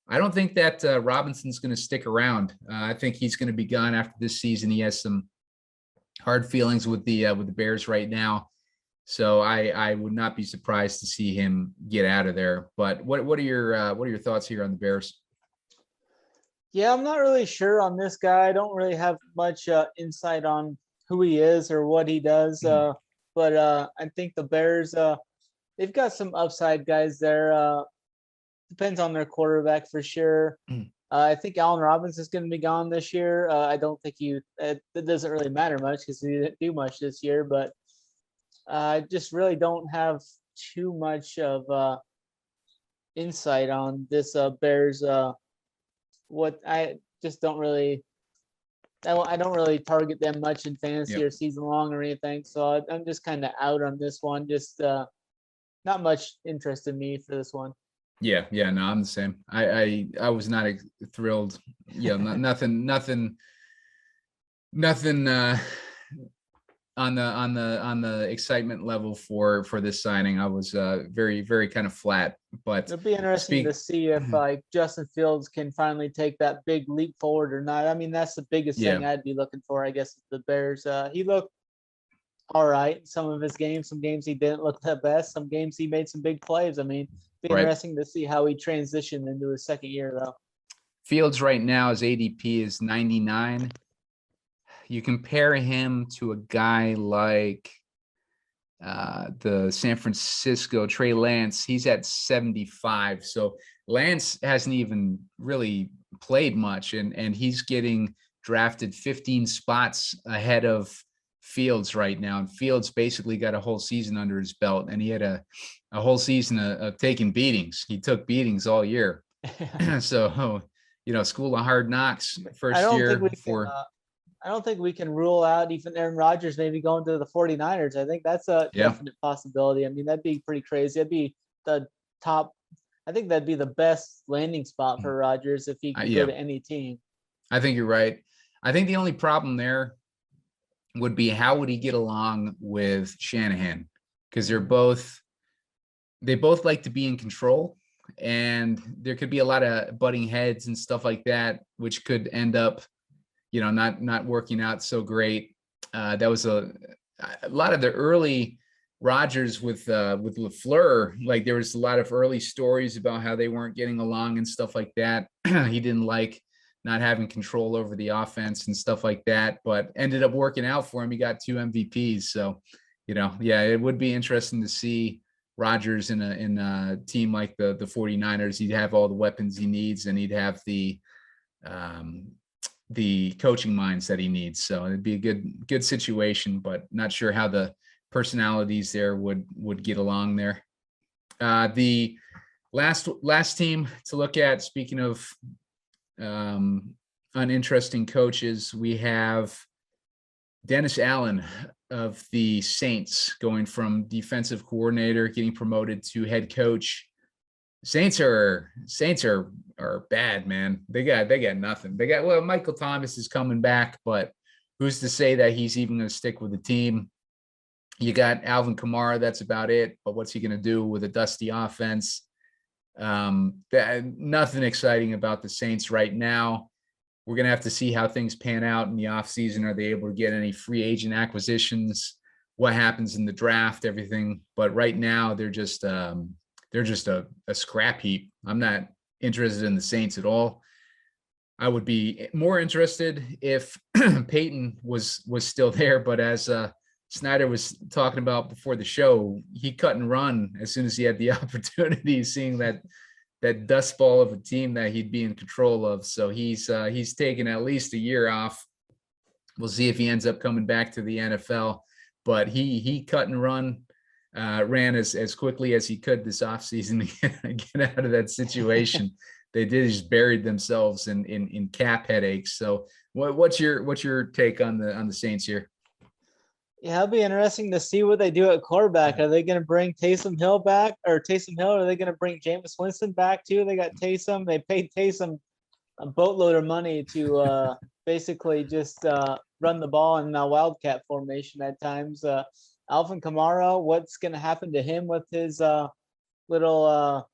A: I don't think that Robinson's going to stick around. I think he's going to be gone after this season. He has some hard feelings with the Bears right now, so I would not be surprised to see him get out of there. But what are your thoughts here on the Bears?
B: Yeah, I'm not really sure on this guy. I don't really have much insight on who he is or what he does. But I think the Bears, they've got some upside guys there. Depends on their quarterback for sure. I think Allen Robinson is going to be gone this year. I don't think it doesn't really matter much because he didn't do much this year, but I just really don't have too much of insight on this Bears. What I just don't really, I don't really target them much in fantasy or season long or anything. So I'm just kind of out on this one. Just not much interest in me for this one.
A: Yeah, no, I'm the same. I was not thrilled. Yeah, nothing on the excitement level for this signing. I was very, very kind of flat. But
B: it'll be interesting to see if Justin Fields can finally take that big leap forward or not. I mean, that's the biggest thing I'd be looking for, I guess, the Bears. He looked all right in some of his games. Some games he didn't look the best. Some games he made some big plays. I mean, it'd be interesting to see how he transitioned into his second year, though.
A: Fields right now, his ADP is 99. You compare him to a guy like the San Francisco Trey Lance, he's at 75. So Lance hasn't even really played much, and he's getting drafted 15 spots ahead of Fields right now. And Fields basically got a whole season under his belt, and he had a whole season of taking beatings. He took beatings all year. So, school of hard knocks first year for.
B: I don't think we can rule out even Aaron Rodgers maybe going to the 49ers. I think that's a definite possibility. I mean, that'd be pretty crazy. That'd be the top. I think that'd be the best landing spot for Rodgers if he could go to any team.
A: I think you're right. I think the only problem there would be how would he get along with Shanahan? Because they both like to be in control, and there could be a lot of butting heads and stuff like that, which could end up, not working out so great. That was a lot of the early Rodgers with LaFleur. Like there was a lot of early stories about how they weren't getting along and stuff like that. He didn't like not having control over the offense and stuff like that, but ended up working out for him. He got 2 MVPs. So, it would be interesting to see Rodgers in a team like the 49ers. He'd have all the weapons he needs, and he'd have the coaching minds that he needs. So it'd be a good situation, but not sure how the personalities there would get along there. The last team to look at, speaking of uninteresting coaches, we have Dennis Allen of the Saints going from defensive coordinator, getting promoted to head coach. Saints are bad, man. They got nothing. Michael Thomas is coming back, but who's to say that he's even going to stick with the team? You got Alvin Kamara, that's about it. But what's he going to do with a dusty offense? Nothing exciting about the Saints right now. We're going to have to see how things pan out in the offseason. Are they able to get any free agent acquisitions? What happens in the draft? Everything. But right now, they're just a scrap heap. I'm not interested in the Saints at all. I would be more interested if Peyton was still there. But as Snyder was talking about before the show, he cut and run as soon as he had the opportunity, seeing that dust ball of a team that he'd be in control of. So he's taken at least a year off. We'll see if he ends up coming back to the NFL. But he cut and run, ran as quickly as he could this offseason to get out of that situation. They just buried themselves in cap headaches. So what's your take on the Saints here?
B: Yeah, it'll be interesting to see what they do at quarterback. Are they going to bring Taysom Hill back, or are they going to bring Jameis Winston back too? They got Taysom. They paid Taysom a boatload of money to basically just run the ball in wildcat formation at times. Alvin Kamara, what's going to happen to him with his little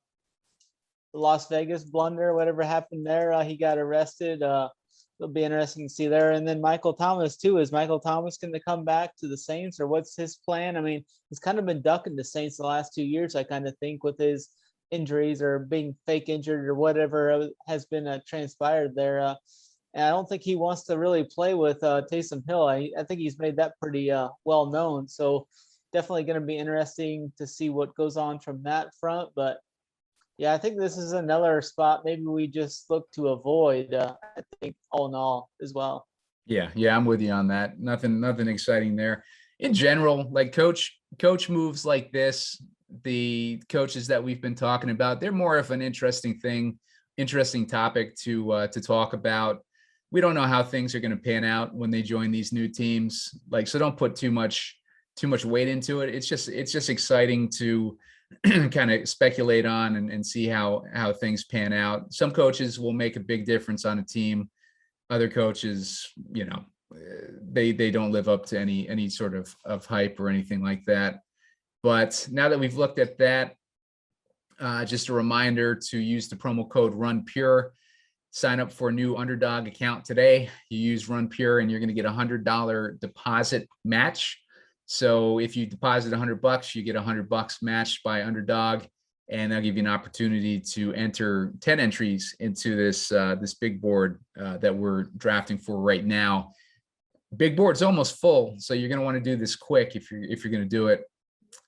B: Las Vegas blunder, whatever happened there? He got arrested. It'll be interesting to see there. And then Michael Thomas too. Is Michael Thomas going to come back to the Saints, or what's his plan? I mean, he's kind of been ducking the Saints the last 2 years, I kind of think, with his injuries or being fake injured or whatever has been transpired there. And I don't think he wants to really play with Taysom Hill. I think he's made that pretty well known. So definitely going to be interesting to see what goes on from that front. But yeah, I think this is another spot maybe we just look to avoid, I think, all in all as well.
A: Yeah, I'm with you on that. Nothing exciting there. In general, like coach moves like this, the coaches that we've been talking about, they're more of an interesting topic to talk about. We don't know how things are going to pan out when they join these new teams. So don't put too much weight into it. It's just exciting to kind of speculate on and see how things pan out. Some coaches will make a big difference on a team. Other coaches, they don't live up to any sort of hype or anything like that. But now that we've looked at that, just a reminder to use the promo code RunPure. Sign up for a new Underdog account today. You use RunPure and you're going to get $100 deposit match. So if you deposit $100, you get $100 matched by Underdog, and they'll give you an opportunity to enter 10 entries into this big board that we're drafting for right now. Big board's almost full, so you're going to want to do this quick if you're going to do it.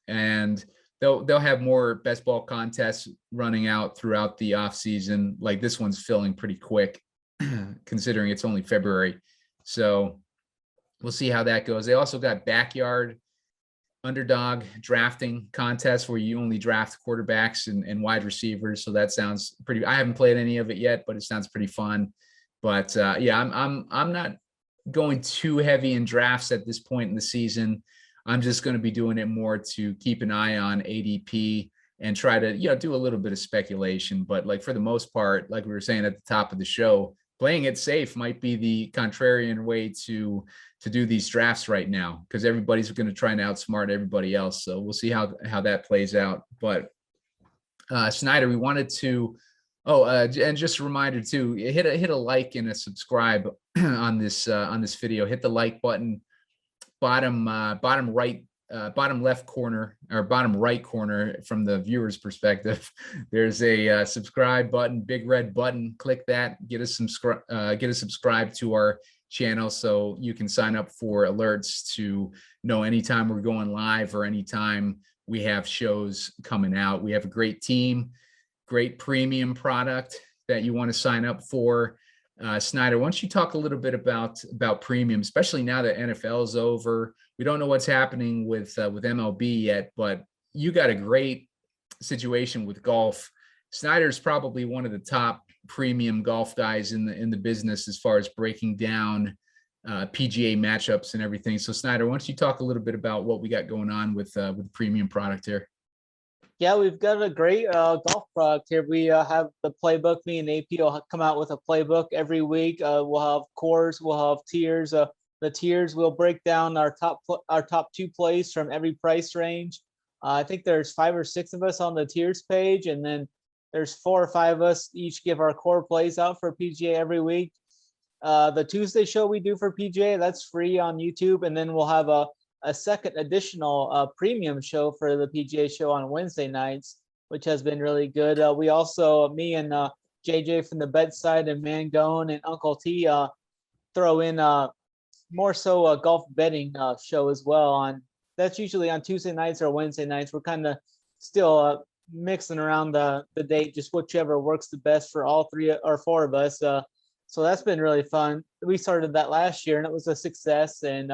A: And they'll have more best ball contests running out throughout the off season. Like this one's filling pretty quick, considering it's only February. So we'll see how that goes. They also got backyard Underdog drafting contests where you only draft quarterbacks and wide receivers. So that sounds pretty. I haven't played any of it yet, but it sounds pretty fun. But I'm not going too heavy in drafts at this point in the season. I'm just going to be doing it more to keep an eye on ADP and try to, do a little bit of speculation. But like for the most part, like we were saying at the top of the show, playing it safe might be the contrarian way to do these drafts right now, because everybody's going to try and outsmart everybody else. So we'll see how that plays out. But Snyder, we wanted to, and just a reminder too, hit a like and a subscribe on this video. Hit the like button, bottom left corner or bottom right corner from the viewer's perspective. There's a subscribe button, big red button. Click that. Get a subscribe to our channel so you can sign up for alerts to know anytime we're going live or anytime we have shows coming out. We have a great team, great premium product that you want to sign up for. Snyder, why don't you talk a little bit about premium, especially now that NFL is over. We don't know what's happening with MLB yet, but you got a great situation with golf. Snyder's probably one of the top premium golf guys in the business as far as breaking down PGA matchups and everything. So Snyder, why don't you talk a little bit about what we got going on with the premium product here?
B: Yeah, we've got a great golf product here. We have the playbook. Me and AP will come out with a playbook every week. We'll have cores, we'll have tiers. The tiers will break down our top 2 plays from every price range. I think there's 5 or 6 of us on the tiers page, and then there's 4 or 5 of us each give our core plays out for PGA every week. The Tuesday show we do for PGA, that's free on YouTube, and then we'll have a second additional premium show for the PGA show on Wednesday nights, which has been really good. We also, me and JJ from the bedside and Mangone and Uncle T throw in more so a golf betting show as well. That's usually on Tuesday nights or Wednesday nights. We're kind of still mixing around the date, just whichever works the best for all 3 or 4 of us. So that's been really fun. We started that last year and it was a success. And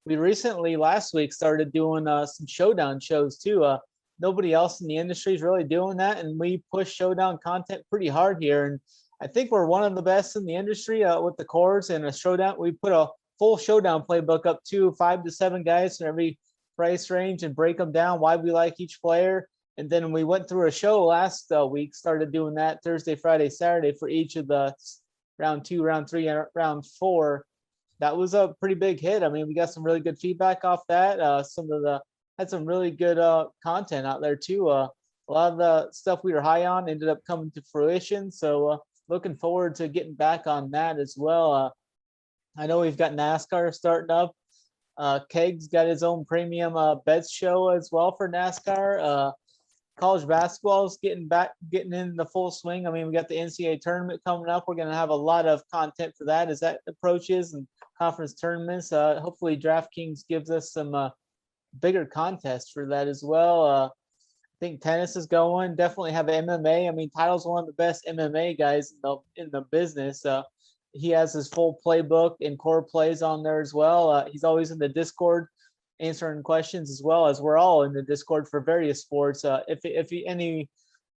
B: we recently, last week, started doing some Showdown shows too. Nobody else in the industry is really doing that, and we push Showdown content pretty hard here. And I think we're one of the best in the industry with the cores and a Showdown. We put a full Showdown playbook up to 5 to 7 guys from every price range and break them down why we like each player. And then we went through a show last week, started doing that Thursday, Friday, Saturday for each of the round 2, round 3, and round 4. That was a pretty big hit. I mean, we got some really good feedback off that. Had some really good content out there too. A lot of the stuff we were high on ended up coming to fruition. So looking forward to getting back on that as well. I know we've got NASCAR starting up. Keg's got his own premium bets show as well for NASCAR. College basketball is getting in the full swing. I mean, we got the NCAA tournament coming up. We're going to have a lot of content for that as that approaches, and conference tournaments. Hopefully DraftKings gives us some bigger contests for that as well. I think tennis is going. Definitely have MMA. I mean, Title's one of the best MMA guys in the business. He has his full playbook and core plays on there as well. He's always in the Discord answering questions, as well as we're all in the Discord for various sports. If any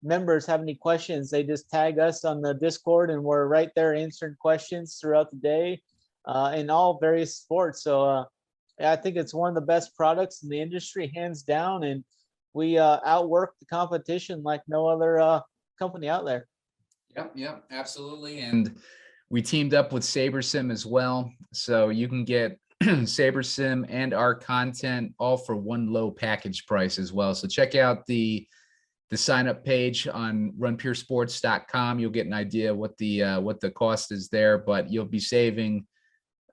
B: members have any questions, they just tag us on the Discord, and we're right there answering questions throughout the day in all various sports. So I think it's one of the best products in the industry, hands down, and we outwork the competition like no other company out there.
A: Yep, absolutely. And we teamed up with SaberSim as well, so you can get SaberSim and our content all for one low package price as well. So check out the sign up page on runpuresports.com. You'll get an idea what the cost is there, but you'll be saving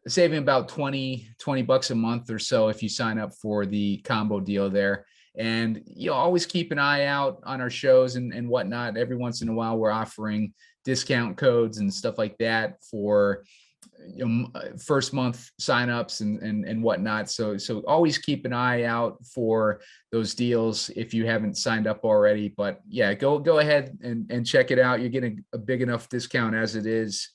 A: about $20 a month or so if you sign up for the combo deal there. And you'll always keep an eye out on our shows and whatnot. Every once in a while, we're offering discount codes and stuff like that for first month signups and whatnot. So always keep an eye out for those deals if you haven't signed up already. But yeah, go ahead and check it out. You're getting a big enough discount as it is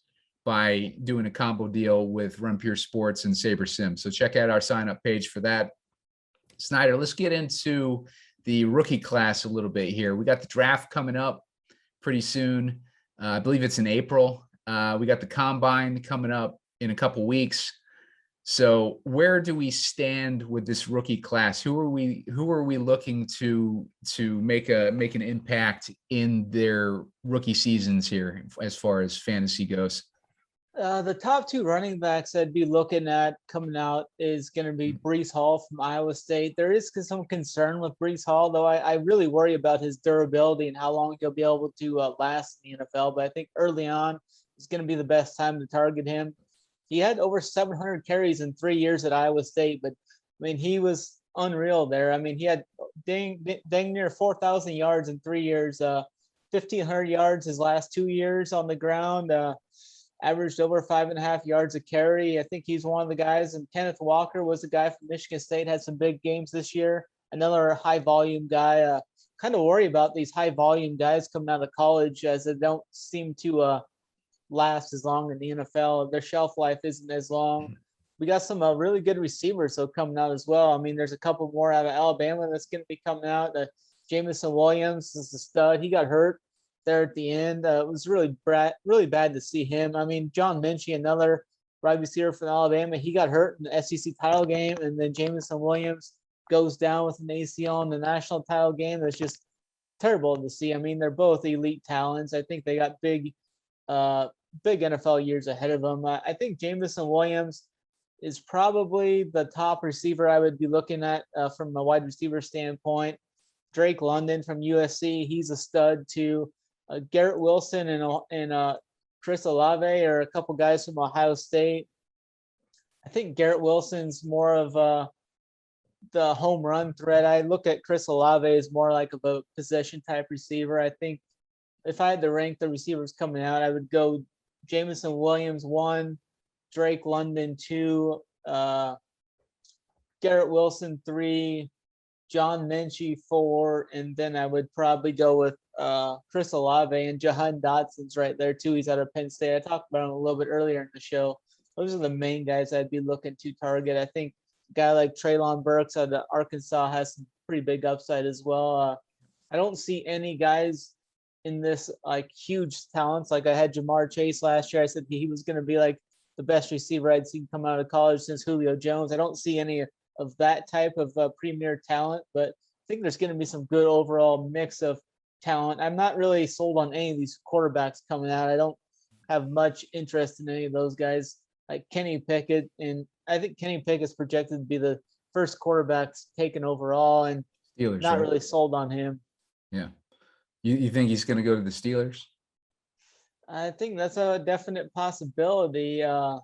A: by doing a combo deal with Run Pure Sports and SaberSim. So check out our sign up page for that. Snyder, let's get into the rookie class a little bit here. We got the draft coming up pretty soon. I believe it's in April. We got the combine coming up in a couple weeks. So where do we stand with this rookie class? Who are we looking to make an impact in their rookie seasons here as far as fantasy goes?
B: The top two running backs I'd be looking at coming out is going to be Breece Hall from Iowa State. There is some concern with Breece Hall, though I really worry about his durability and how long he'll be able to last in the NFL. But I think early on is going to be the best time to target him. He had over 700 carries in 3 years at Iowa State, but I mean, he was unreal there. I mean, he had dang near 4,000 yards in 3 years, 1,500 yards his last 2 years on the ground. Averaged over 5.5 yards a carry. I think he's one of the guys. And Kenneth Walker was a guy from Michigan State, had some big games this year. Another high volume guy. Kind of worry about these high volume guys coming out of college, as they don't seem to last as long in the NFL. Their shelf life isn't as long. We got some really good receivers though coming out as well. I mean, there's a couple more out of Alabama that's going to be coming out. Jamison Williams is a stud. He got hurt there at the end. It was really bad to see him. I mean, John Minchie, another wide receiver from Alabama, he got hurt in the SEC title game, and then Jamison Williams goes down with an ACL in the national title game. That's just terrible to see. I mean, they're both elite talents. I think they got big NFL years ahead of them. I think Jamison Williams is probably the top receiver I would be looking at from a wide receiver standpoint. Drake London from USC, he's a stud too. Garrett Wilson and Chris Olave are a couple guys from Ohio State. I think Garrett Wilson's more of the home run threat. I look at Chris Olave as more like of a possession type receiver. I think if I had to rank the receivers coming out, I would go Jamison Williams 1, Drake London 2, Garrett Wilson 3, John Minchie 4, and then I would probably go with Chris Olave, and Jahan Dotson's right there too. He's out of Penn State. I talked about him a little bit earlier in the show. Those are the main guys I'd be looking to target. I think a guy like Treylon Burks out of Arkansas has some pretty big upside as well. I don't see any guys in this like huge talents. Like I had Jamar Chase last year. I said he was going to be like the best receiver I'd seen come out of college since Julio Jones. I don't see any of that type of premier talent, but I think there's going to be some good overall mix of talent. I'm not really sold on any of these quarterbacks coming out. I don't have much interest in any of those guys like Kenny Pickett. And I think Kenny Pickett's projected to be the first quarterback taken overall, and
A: Steelers,
B: not
A: right?
B: really sold on him.
A: Yeah. You think he's going to go to the Steelers?
B: I think that's a definite possibility. I've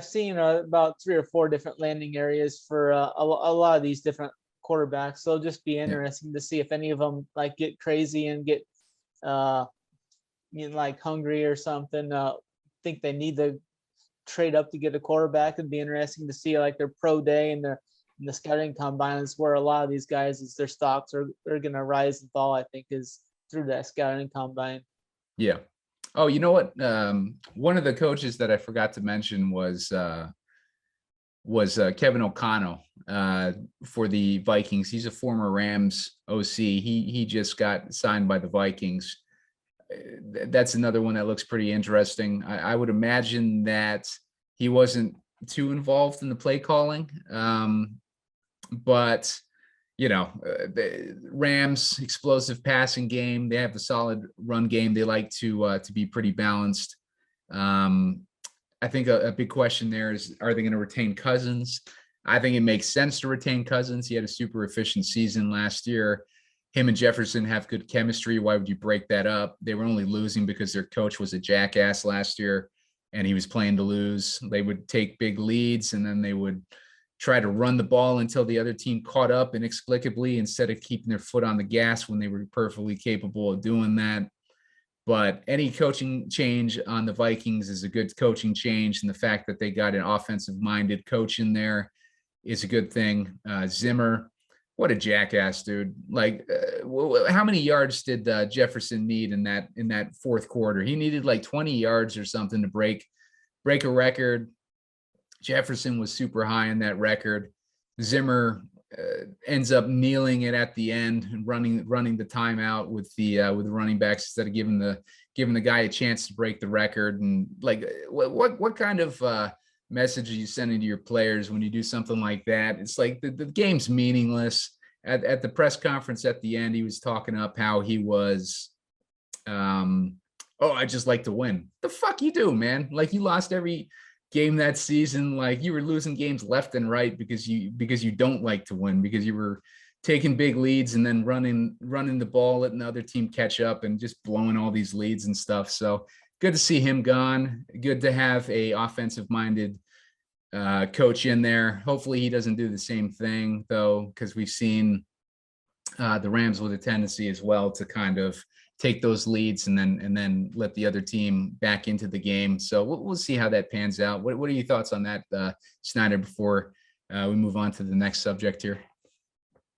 B: seen about 3 or 4 different landing areas for a lot of these different quarterbacks. So it'll just be interesting to see if any of them like get crazy and get like hungry or something. Think they need to trade up to get a quarterback. It'd be interesting to see like their pro day and the scouting combines, where a lot of these guys is their stocks are going to rise and fall. I think is through that scouting combine.
A: Yeah. Oh, you know what? One of the coaches that I forgot to mention was Kevin O'Connell for the Vikings. He's a former Rams OC. He just got signed by the Vikings. That's another one that looks pretty interesting. I would imagine that he wasn't too involved in the play calling, but you know, the Rams explosive passing game. They have a solid run game. They like to be pretty balanced. I think a big question there is, are they going to retain Cousins? I think it makes sense to retain Cousins. He had a super efficient season last year. Him and Jefferson have good chemistry. Why would you break that up? They were only losing because their coach was a jackass last year and he was playing to lose. They would take big leads and then they would try to run the ball until the other team caught up inexplicably instead of keeping their foot on the gas when they were perfectly capable of doing that. But any coaching change on the Vikings is a good coaching change. And the fact that they got an offensive-minded coach in there is a good thing. Zimmer, what a jackass, dude. Like, how many yards did Jefferson need in that fourth quarter? He needed like 20 yards or something to break a record. Jefferson was super high in that record. Zimmer ends up kneeling it at the end and running the timeout with the running backs instead of giving the guy a chance to break the record. And like, what kind of message you sending to your players when you do something like that. It's like the game's meaningless. At the press conference at the end, he was talking up how he was, I just like to win. The fuck you do, man? Like, you lost every game that season. Like, you were losing games left and right because you don't like to win, because you were taking big leads and then running the ball, letting the other team catch up and just blowing all these leads and stuff. So good to see him gone. Good to have a offensive minded coach in there. Hopefully he doesn't do the same thing, though, because we've seen the Rams with a tendency as well to kind of take those leads and then let the other team back into the game. So we'll see how that pans out. What are your thoughts on that, Snyder, before we move on to the next subject here?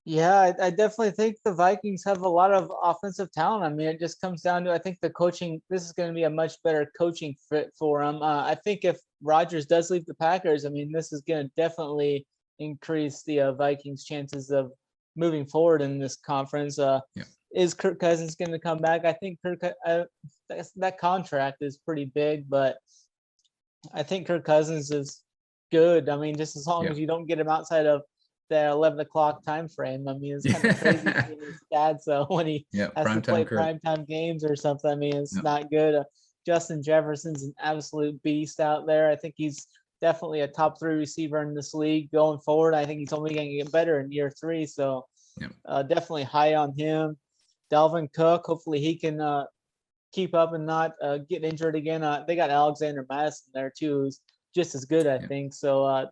B: Yeah, I definitely think the Vikings have a lot of offensive talent. I mean, it just comes down to, I think the coaching, this is going to be a much better coaching fit for them. I think if Rodgers does leave the Packers, I mean, this is going to definitely increase the Vikings' chances of moving forward in this conference. Is Kirk Cousins going to come back? I think that contract is pretty big, but I think Kirk Cousins is good. I mean, just as long as you don't get him outside of the 11 o'clock time frame. I mean, it's kind of crazy seeing his stats when he has to play primetime games or something. I mean, it's not good. Justin Jefferson's an absolute beast out there. I think he's definitely a top 3 receiver in this league going forward. I think he's only going to get better in year 3. So definitely high on him. Dalvin Cook, hopefully he can keep up and not get injured again. They got Alexander Madison there too, who's just as good, I think. So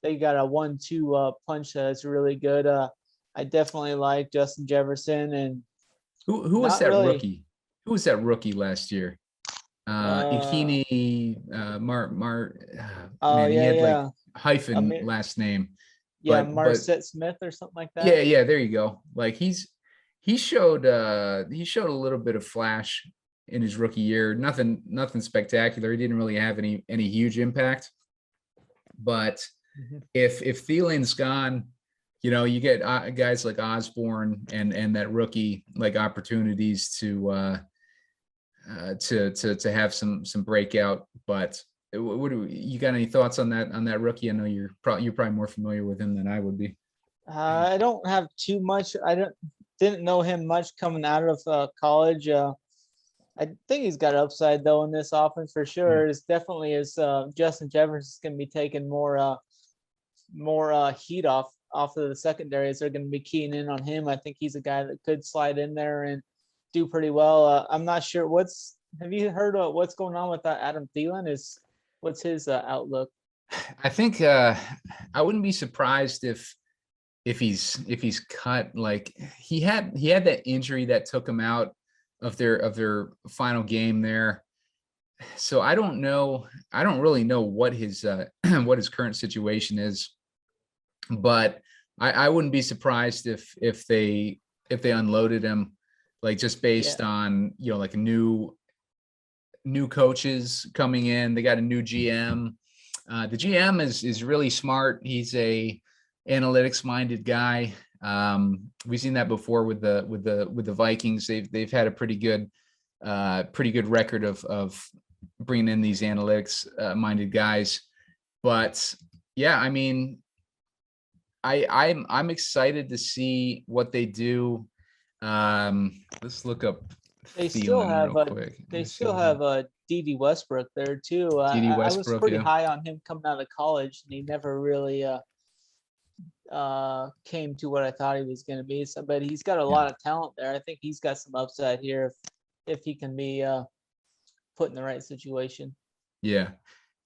B: they got a 1-2 punch that's really good. I definitely like Justin Jefferson. And
A: who was that rookie? Who was that rookie last year? Ikini he had like hyphen last name.
B: Marset Smith or something like that.
A: Yeah, there you go. Like he showed a little bit of flash in his rookie year. Nothing spectacular. He didn't really have any huge impact. But if Thielen's gone, you get guys like Osborne and that rookie like opportunities to have some breakout. But you got any thoughts on that rookie? I know you're probably more familiar with him than I would be.
B: I don't have too much. Didn't know him much coming out of college. I think he's got upside though in this offense for sure. It's definitely Justin Jefferson's going to be taking more heat off of the secondaries. They're going to be keying in on him. I think he's a guy that could slide in there and do pretty well. I'm not sure have you heard of what's going on with Adam Thielen? What's his outlook?
A: I think I wouldn't be surprised if he's cut. Like he had that injury that took him out of their final game there. So I don't really know what his what his current situation is, but I wouldn't be surprised if they unloaded him, like just based on like new coaches coming in. They got a new GM. The GM is really smart. He's a analytics minded guy. We've seen that before with the Vikings. They've had a pretty good record of bringing in these analytics minded guys. But yeah, I mean, I'm excited to see what they do. Let's look up.
B: They still have D Westbrook there too. I was pretty high on him coming out of college, and he never really came to what I thought he was going to be. So, but he's got a lot of talent there. I think he's got some upside here if he can be put in the right situation. Yeah.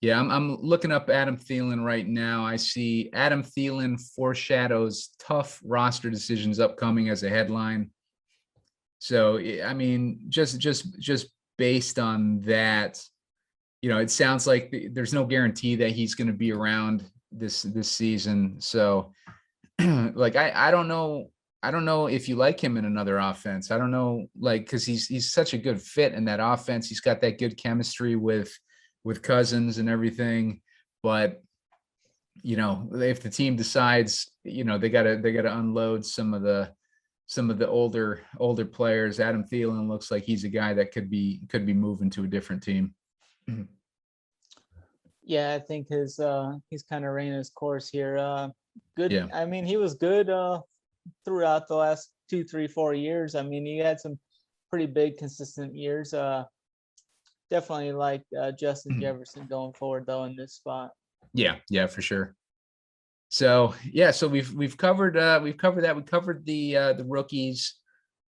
A: I'm looking up Adam Thielen right now. I see Adam Thielen foreshadows tough roster decisions upcoming as a headline. So, I mean, just based on that, it sounds like there's no guarantee that he's going to be around this season. So like, I don't know if you like him in another offense. I don't know, like, cause he's such a good fit in that offense. He's got that good chemistry with Cousins and everything, but if the team decides, they gotta unload some of the older players. Adam Thielen looks like he's a guy that could be moving to a different team.
B: Yeah, I think he's kind of ran his course here. Good.
A: Yeah.
B: I mean, he was good throughout the last 2, 3, 4 years. I mean, he had some pretty big consistent years. Definitely like Justin Jefferson going forward though in this spot.
A: Yeah, for sure. So yeah, so we've covered that. We covered the rookies.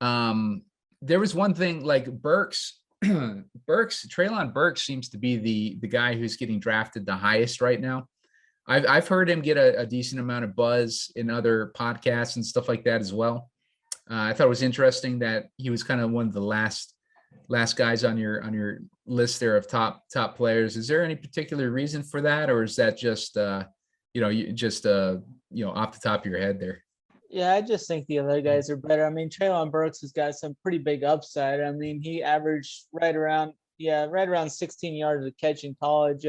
A: There was one thing like Burks, Treylon Burks seems to be the guy who's getting drafted the highest right now. I've heard him get a decent amount of buzz in other podcasts and stuff like that as well. I thought it was interesting that he was kind of one of the last guys on your list there of top players. Is there any particular reason for that, or is that just off the top of your head there?
B: Yeah, I just think the other guys are better. I mean, Treylon Burks has got some pretty big upside. I mean, he averaged right around 16 yards a catch in college.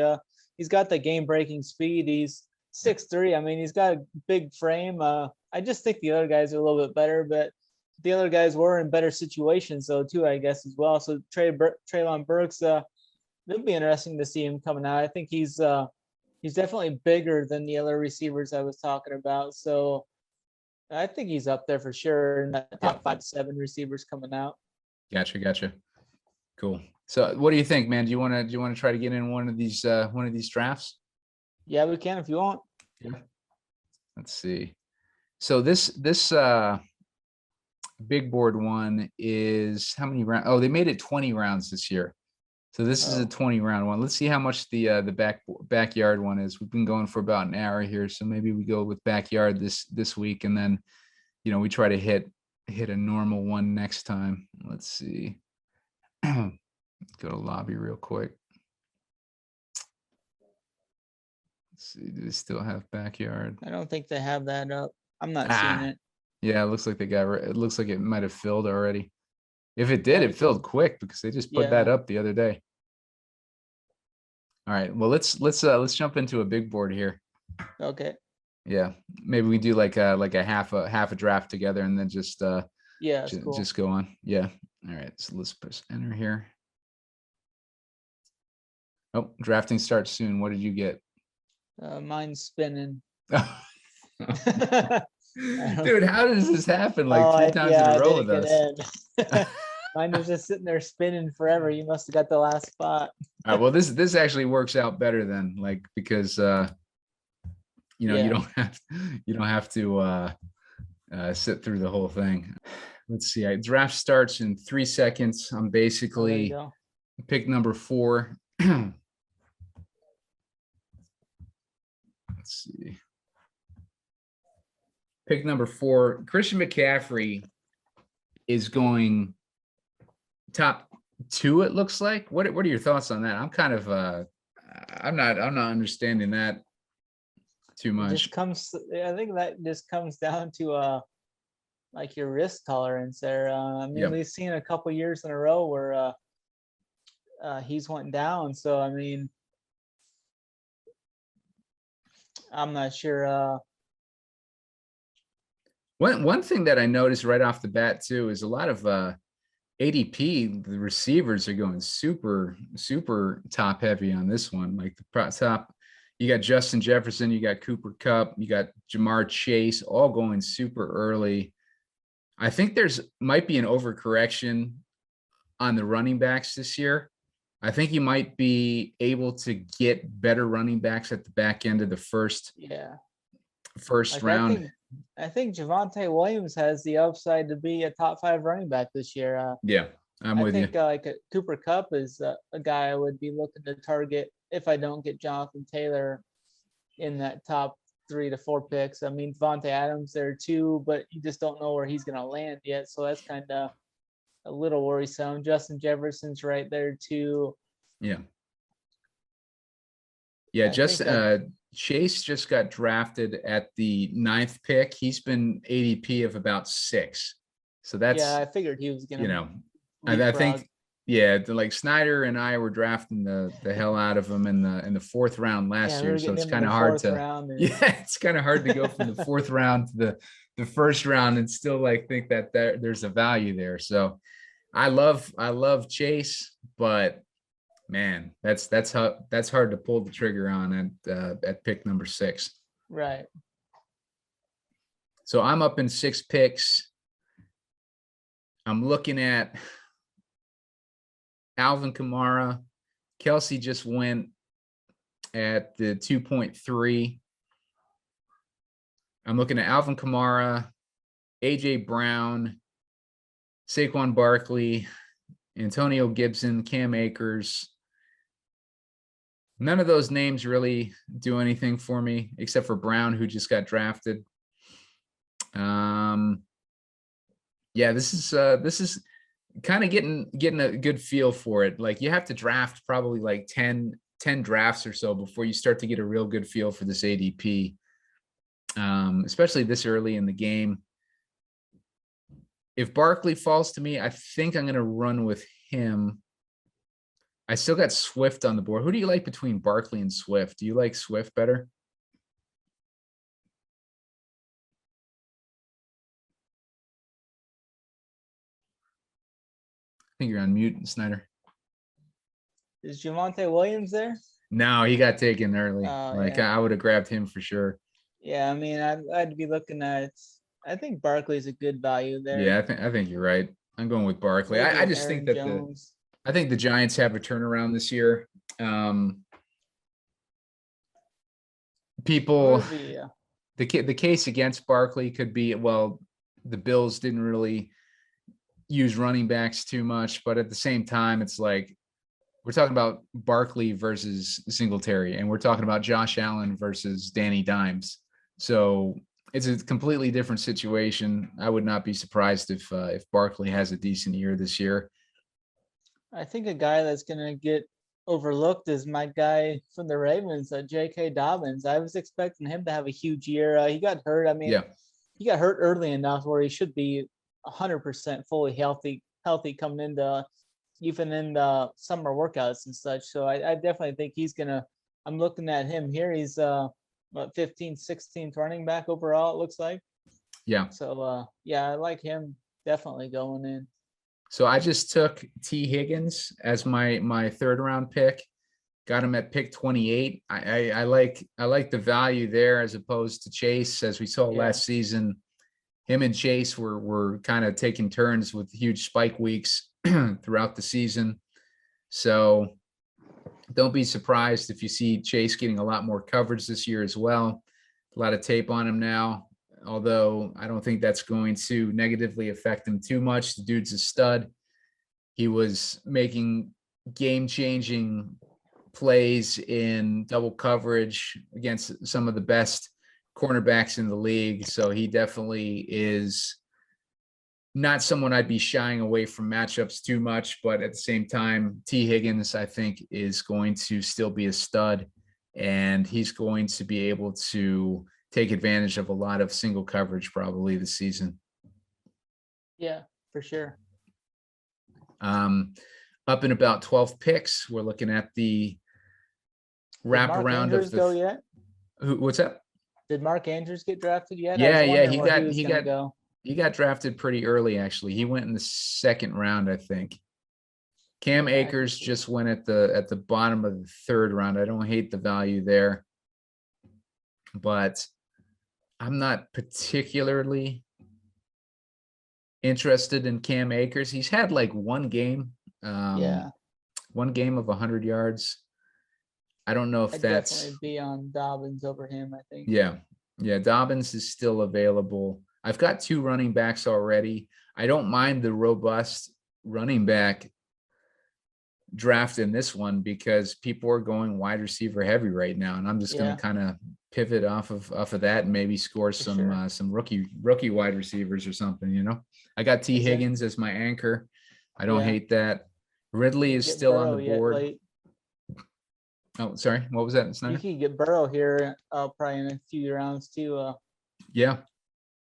B: He's got the game-breaking speed. He's 6'3". I mean, he's got a big frame. I just think the other guys are a little bit better, but the other guys were in better situations, though, too, I guess, as well. So Treylon Burks, it'll be interesting to see him coming out. I think he's definitely bigger than the other receivers I was talking about. So I think he's up there for sure in that top 5 to 7 receivers coming out.
A: Gotcha. Cool. So what do you think, man? Do you want to try to get in one of these drafts?
B: Yeah, we can if you want.
A: Yeah. Let's see. So this big board one is how many rounds? Oh, they made it 20 rounds this year. So this is a 20 round one. Let's see how much the backyard one is. We've been going for about an hour here, so maybe we go with backyard this week, and then we try to hit a normal one next time. Let's see. Go to lobby real quick. Let's see. Do they still have backyard?
B: I don't think they have that up. I'm not seeing it.
A: Yeah, it looks like it looks like it might have filled already. If it did, it filled quick because they just put that up the other day. All right. Well, let's jump into a big board here.
B: Okay.
A: Yeah. Maybe we do like a half a draft together and then just
B: cool.
A: Just go on. Yeah. All right. So let's press enter here. Oh, drafting starts soon. What did you get?
B: Mine's spinning.
A: Dude, how does this happen like 3 times in a row with us?
B: Mine was just sitting there spinning forever. You must have got the last spot.
A: All right, well, this actually works out better then, because you don't have to sit through the whole thing. Let's see. Draft starts in 3 seconds. I'm basically pick number 4. Let's see. Pick number 4. Christian McCaffrey is going top 2. It looks like. What are your thoughts on that? I'm kind of I'm not understanding that too much.
B: I think that just comes down to like your risk tolerance there. I mean, we've seen a couple years in a row where he's went down. So I mean, I'm not sure.
A: One thing that I noticed right off the bat too is a lot of ADP. The receivers are going super top heavy on this one. Like the top, you got Justin Jefferson, you got Cooper Kupp, you got Jamar Chase, all going super early. I think might be an overcorrection on the running backs this year. I think you might be able to get better running backs at the back end of the first round.
B: I think Javonte Williams has the upside to be a top 5 running back this year.
A: I'm with you.
B: I think Cooper Kupp is a guy I would be looking to target if I don't get Jonathan Taylor in that top 3 to 4 picks. I mean, Devontae Adams there too, but you just don't know where he's going to land yet. So that's kind of a little worrisome. Justin Jefferson's right there too.
A: Chase just got drafted at the 9th pick. He's been ADP of about 6. So that's,
B: I figured he was going to,
A: I think, like Snyder and I were drafting the hell out of him in the 4th round last year. So it's kind of hard to, it's kind of hard to go from the 4th round to the 1st round and still think that there's a value there. So I love Chase, but Man, that's hard to pull the trigger on at pick number 6.
B: Right.
A: So I'm up in 6 picks. I'm looking at Alvin Kamara. Kelsey just went at the 2.3. I'm looking at Alvin Kamara, AJ Brown, Saquon Barkley, Antonio Gibson, Cam Akers. None of those names really do anything for me except for Brown, who just got drafted. Yeah, this is kind of getting a good feel for it. Like, you have to draft probably like 10 drafts or so before you start to get a real good feel for this ADP, especially this early in the game. If Barkley falls to me, I think I'm going to run with him. I still got Swift on the board. Who do you like between Barkley and Swift? Do you like Swift better? I think you're on mute, Snyder.
B: Is Javonte Williams there?
A: No, he got taken early.
B: Yeah.
A: I would have grabbed him for sure.
B: Yeah, I mean, I'd be looking at. I think Barkley's a good value there.
A: Yeah, I think you're right. I'm going with Barkley. I just think that I think the Giants have a turnaround this year. People, the case against Barkley could be, well, the Bills didn't really use running backs too much, but at the same time, it's like we're talking about Barkley versus Singletary, and we're talking about Josh Allen versus Danny Dimes. So it's a completely different situation. I would not be surprised if Barkley has a decent year this year.
B: I think a guy that's going to get overlooked is my guy from the Ravens, J.K. Dobbins. I was expecting him to have a huge year. He got hurt. I mean, he got hurt early enough where he should be 100% fully healthy coming into even in the summer workouts and such. So I definitely think he's going to – I'm looking at him here. He's 15th, 16th running back overall, it looks like.
A: Yeah.
B: So, yeah, I like him definitely going in.
A: So I just took T. Higgins as my third round pick. Got him at pick 28. I like the value there as opposed to Chase, as we saw last season. Him and Chase were kind of taking turns with huge spike weeks throughout the season. So don't be surprised if you see Chase getting a lot more coverage this year as well. A lot of tape on him now, although I don't think that's going to negatively affect him too much. The dude's a stud. He was making game-changing plays in double coverage against some of the best cornerbacks in the league. So he definitely is not someone I'd be shying away from matchups too much, but at the same time, T. Higgins, I think, is going to still be a stud, and he's going to be able to take advantage of a lot of single coverage probably this season.
B: Yeah, for sure.
A: Up in about 12 picks, we're looking at the wraparound of the.
B: Go yet?
A: What's that?
B: Did Mark Andrews get drafted yet?
A: Yeah, he got drafted pretty early, actually. He went in the second round, I think. Cam Akers just went at the bottom of the third round. I don't hate the value there, but I'm not particularly interested in Cam Akers. He's had like one game of 100 yards. I don't know if that's
B: definitely be on Dobbins over him, I think.
A: Yeah, Dobbins is still available. I've got 2 running backs already. I don't mind the robust running back draft in this one because people are going wide receiver heavy right now, and I'm just going to kind of pivot off of that and maybe score some rookie wide receivers or something. You know, I got T. Higgins as my anchor. I don't hate that. Ridley is still on the board. Oh, sorry. What was that, Snyder?
B: You can get Burrow here probably in a few rounds too.
A: Yeah.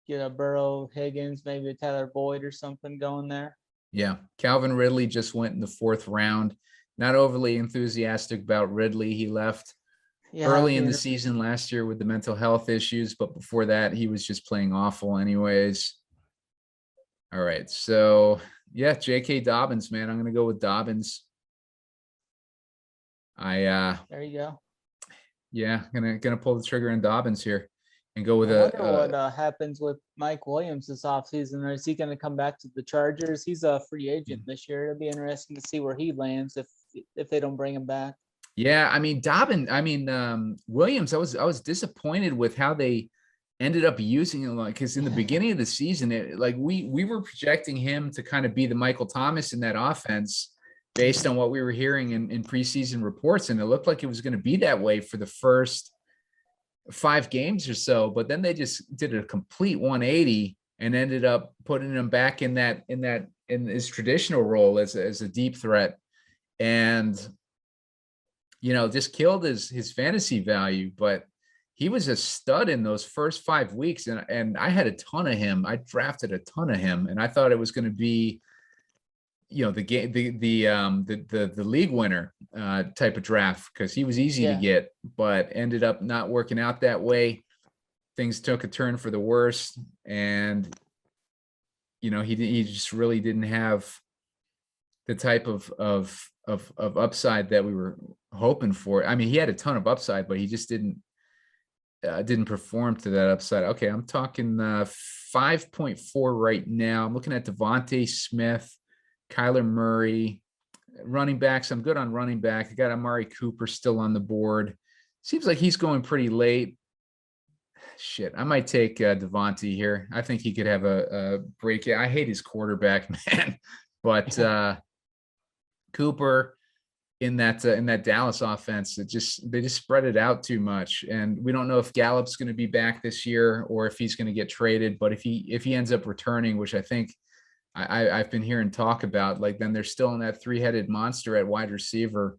B: Get a Burrow, Higgins, maybe a Tyler Boyd or something going there.
A: Yeah. Calvin Ridley just went in the 4th round. Not overly enthusiastic about Ridley. He left early in the season last year with the mental health issues, but before that, he was just playing awful anyways. All right. So, yeah, J.K. Dobbins, man. I'm going to go with Dobbins.
B: There you go.
A: Yeah, gonna pull the trigger in Dobbins here and go with
B: I wonder what happens with Mike Williams this offseason. Or is he going to come back to the Chargers? He's a free agent this year. It'll be interesting to see where he lands if they don't bring him back.
A: Yeah, I mean Williams. I was disappointed with how they ended up using him. Like, because in the beginning of the season, we were projecting him to kind of be the Michael Thomas in that offense, based on what we were hearing in preseason reports, and it looked like it was going to be that way for the first 5 games or so. But then they just did a complete 180 and ended up putting him back in his traditional role as a deep threat, and just killed his fantasy value. But he was a stud in those first 5 weeks, and I had a ton of him. I drafted a ton of him, and I thought it was going to be the league winner type of draft, because he was easy to get, but ended up not working out that way. Things took a turn for the worse, and he just really didn't have the type of upside that we were hoping for. I mean, he had a ton of upside, but he just didn't perform to that upside. Okay, I'm talking 5.4 right now. I'm looking at Devontae Smith, Kyler Murray, running backs. I'm good on running back. I got Amari Cooper still on the board. Seems like he's going pretty late. Shit, I might take Devontae here. I think he could have a break. I hate his quarterback, man, but Cooper in that Dallas offense, they just spread it out too much, and we don't know if Gallup's going to be back this year or if he's going to get traded. But if he ends up returning, which I think I've been hearing talk about, like, then they're still in that 3-headed monster at wide receiver.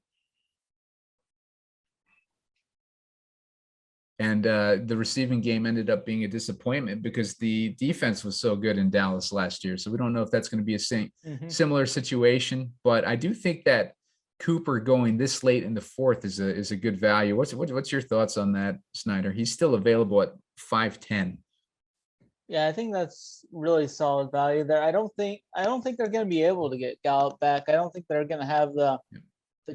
A: And the receiving game ended up being a disappointment because the defense was so good in Dallas last year. So we don't know if that's going to be a similar situation. But I do think that Cooper going this late in the 4th is a good value. What's your thoughts on that, Snyder? He's still available at 5'10".
B: Yeah, I think that's really solid value there. I don't think they're going to be able to get Gallup back. I don't think they're going to have the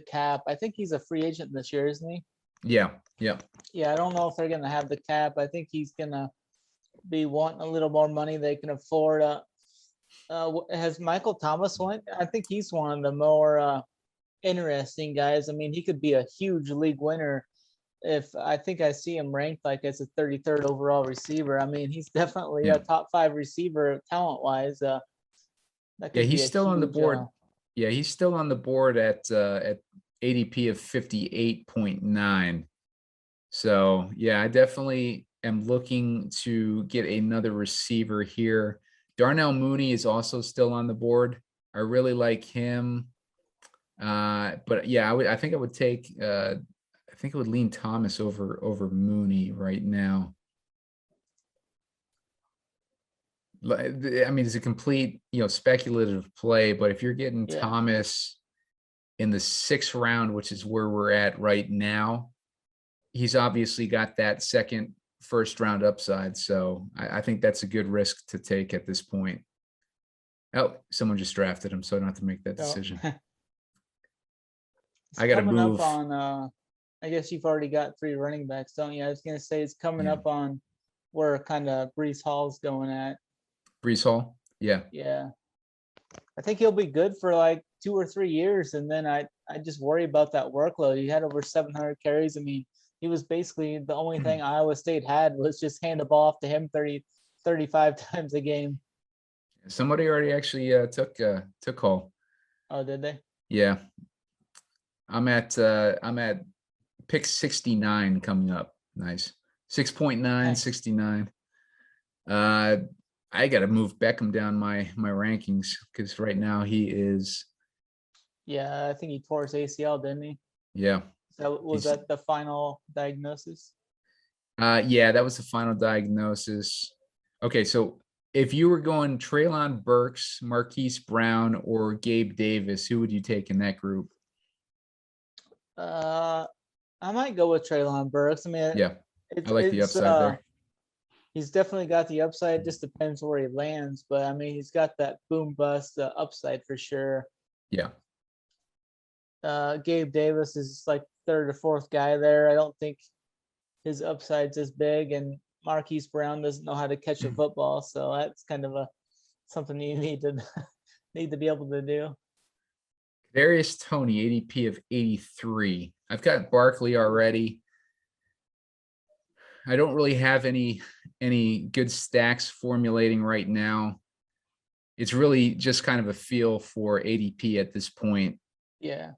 B: cap. I think he's a free agent this year, isn't he?
A: Yeah.
B: I don't know if they're going to have the cap. I think he's going to be wanting a little more money they can afford. Has Michael Thomas went? I think he's one of the more interesting guys. I mean, he could be a huge league winner. I think I see him ranked like as a 33rd overall receiver. I mean, he's definitely a top 5 receiver talent-wise.
A: He's still on the board. He's still on the board at ADP of 58.9. So I definitely am looking to get another receiver here. Darnell Mooney is also still on the board. I really like him. But I think I would take. I think it would lean Thomas over Mooney right now. I mean, it's a complete speculative play, but if you're getting Thomas in the 6th round, which is where we're at right now, he's obviously got that second first-round upside. So I think that's a good risk to take at this point. Oh, someone just drafted him, so I don't have to make that decision. I got to move
B: on. I guess you've already got 3 running backs, don't you? I was going to say it's coming up on where kind of Breece Hall's going at.
A: Breece Hall? Yeah.
B: Yeah. I think he'll be good for like 2 or 3 years, and then I just worry about that workload. He had over 700 carries. I mean, he was basically the only thing Iowa State had was just hand the ball off to him 35 times a game.
A: Somebody already actually took Hall.
B: Oh, did they?
A: Yeah. I'm at pick 69 coming up. Nice. 6.9, nice. 69. I got to move Beckham down my rankings because right now he is.
B: Yeah, I think he tore his ACL, didn't he?
A: Yeah.
B: So was that the final diagnosis?
A: That was the final diagnosis. Okay, so if you were going Treylon Burks, Marquise Brown, or Gabe Davis, who would you take in that group?
B: I might go with Treylon Burks. I mean,
A: I like the upside there.
B: He's definitely got the upside. Just depends where he lands, but I mean, he's got that boom bust upside for sure.
A: Yeah.
B: Gabe Davis is like third or fourth guy there. I don't think his upside's as big, and Marquise Brown doesn't know how to catch a football, so that's kind of something you need to be able to do.
A: Kadarius Toney, ADP of 83. I've got Barkley already. I don't really have any good stacks formulating right now. It's really just kind of a feel for ADP at this point.
B: Yeah.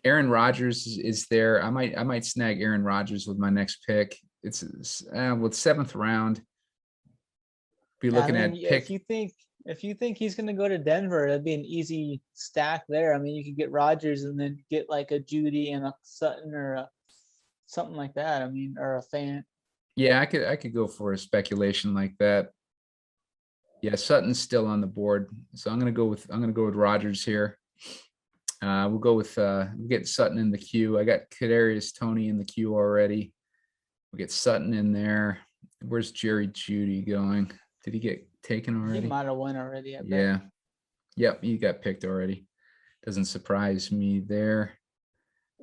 A: Aaron Rodgers is there. I might snag Aaron Rodgers with my next pick. It's with 7th round. Be looking at pick.
B: If you think he's going to go to Denver, that'd be an easy stack there. I mean, you could get Rodgers and then get like a Judy and a Sutton or something like that. I mean, or a Fant.
A: Yeah, I could go for a speculation like that. Yeah, Sutton's still on the board, so I'm gonna go with Rodgers here. We'll go with we'll get Sutton in the queue. I got Kadarius Toney in the queue already. We'll get Sutton in there. Where's Jerry Judy going? Did he get taken already?
B: He might have won already.
A: Yeah. Yep, he got picked already. Doesn't surprise me there.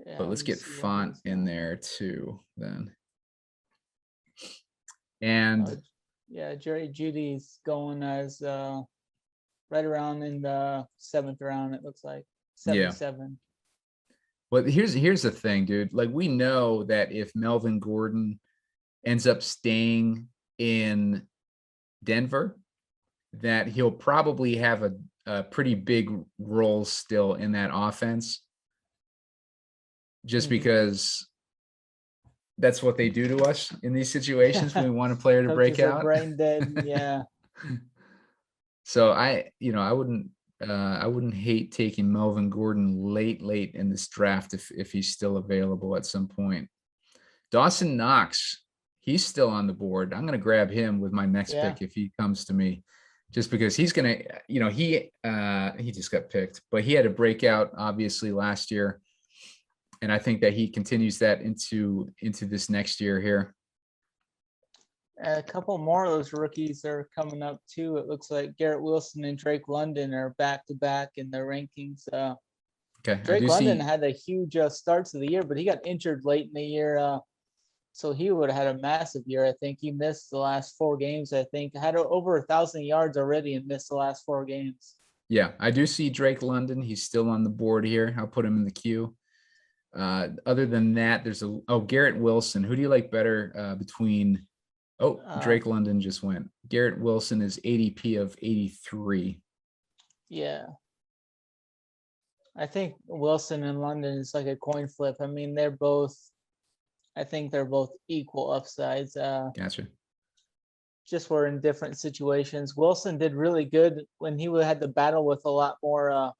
A: Yeah, but let's get Font in there too then. And
B: yeah, Jerry Judy's going as right around in the 7th round, it looks like. 7.
A: Well, here's the thing, dude. Like, we know that if Melvin Gordon ends up staying in Denver, that he'll probably have a pretty big role still in that offense. Just because that's what they do to us in these situations when we want a player to break out.
B: Brain dead, yeah.
A: So I wouldn't hate taking Melvin Gordon late in this draft if he's still available at some point. Dawson Knox, he's still on the board. I'm going to grab him with my next pick if he comes to me, just because he's going to, he just got picked, but he had a breakout obviously last year. And I think that he continues that into this next year here.
B: A couple more of those rookies are coming up too. It looks like Garrett Wilson and Drake London are back to back in their rankings.
A: Okay.
B: Drake London had a huge start to the year, but he got injured late in the year. So he would have had a massive year. I think he missed the last 4 games. I think had over 1,000 yards already and missed the last 4 games.
A: Yeah, I do see Drake London. He's still on the board here. I'll put him in the queue. Other than that, there's Garrett Wilson. Who do you like better between? Drake London just went. Garrett Wilson is ADP of 83.
B: Yeah. I think Wilson and London is like a coin flip. I mean, I think they're both equal upsides.
A: Gotcha.
B: Just were in different situations. Wilson did really good when he had to battle with a lot more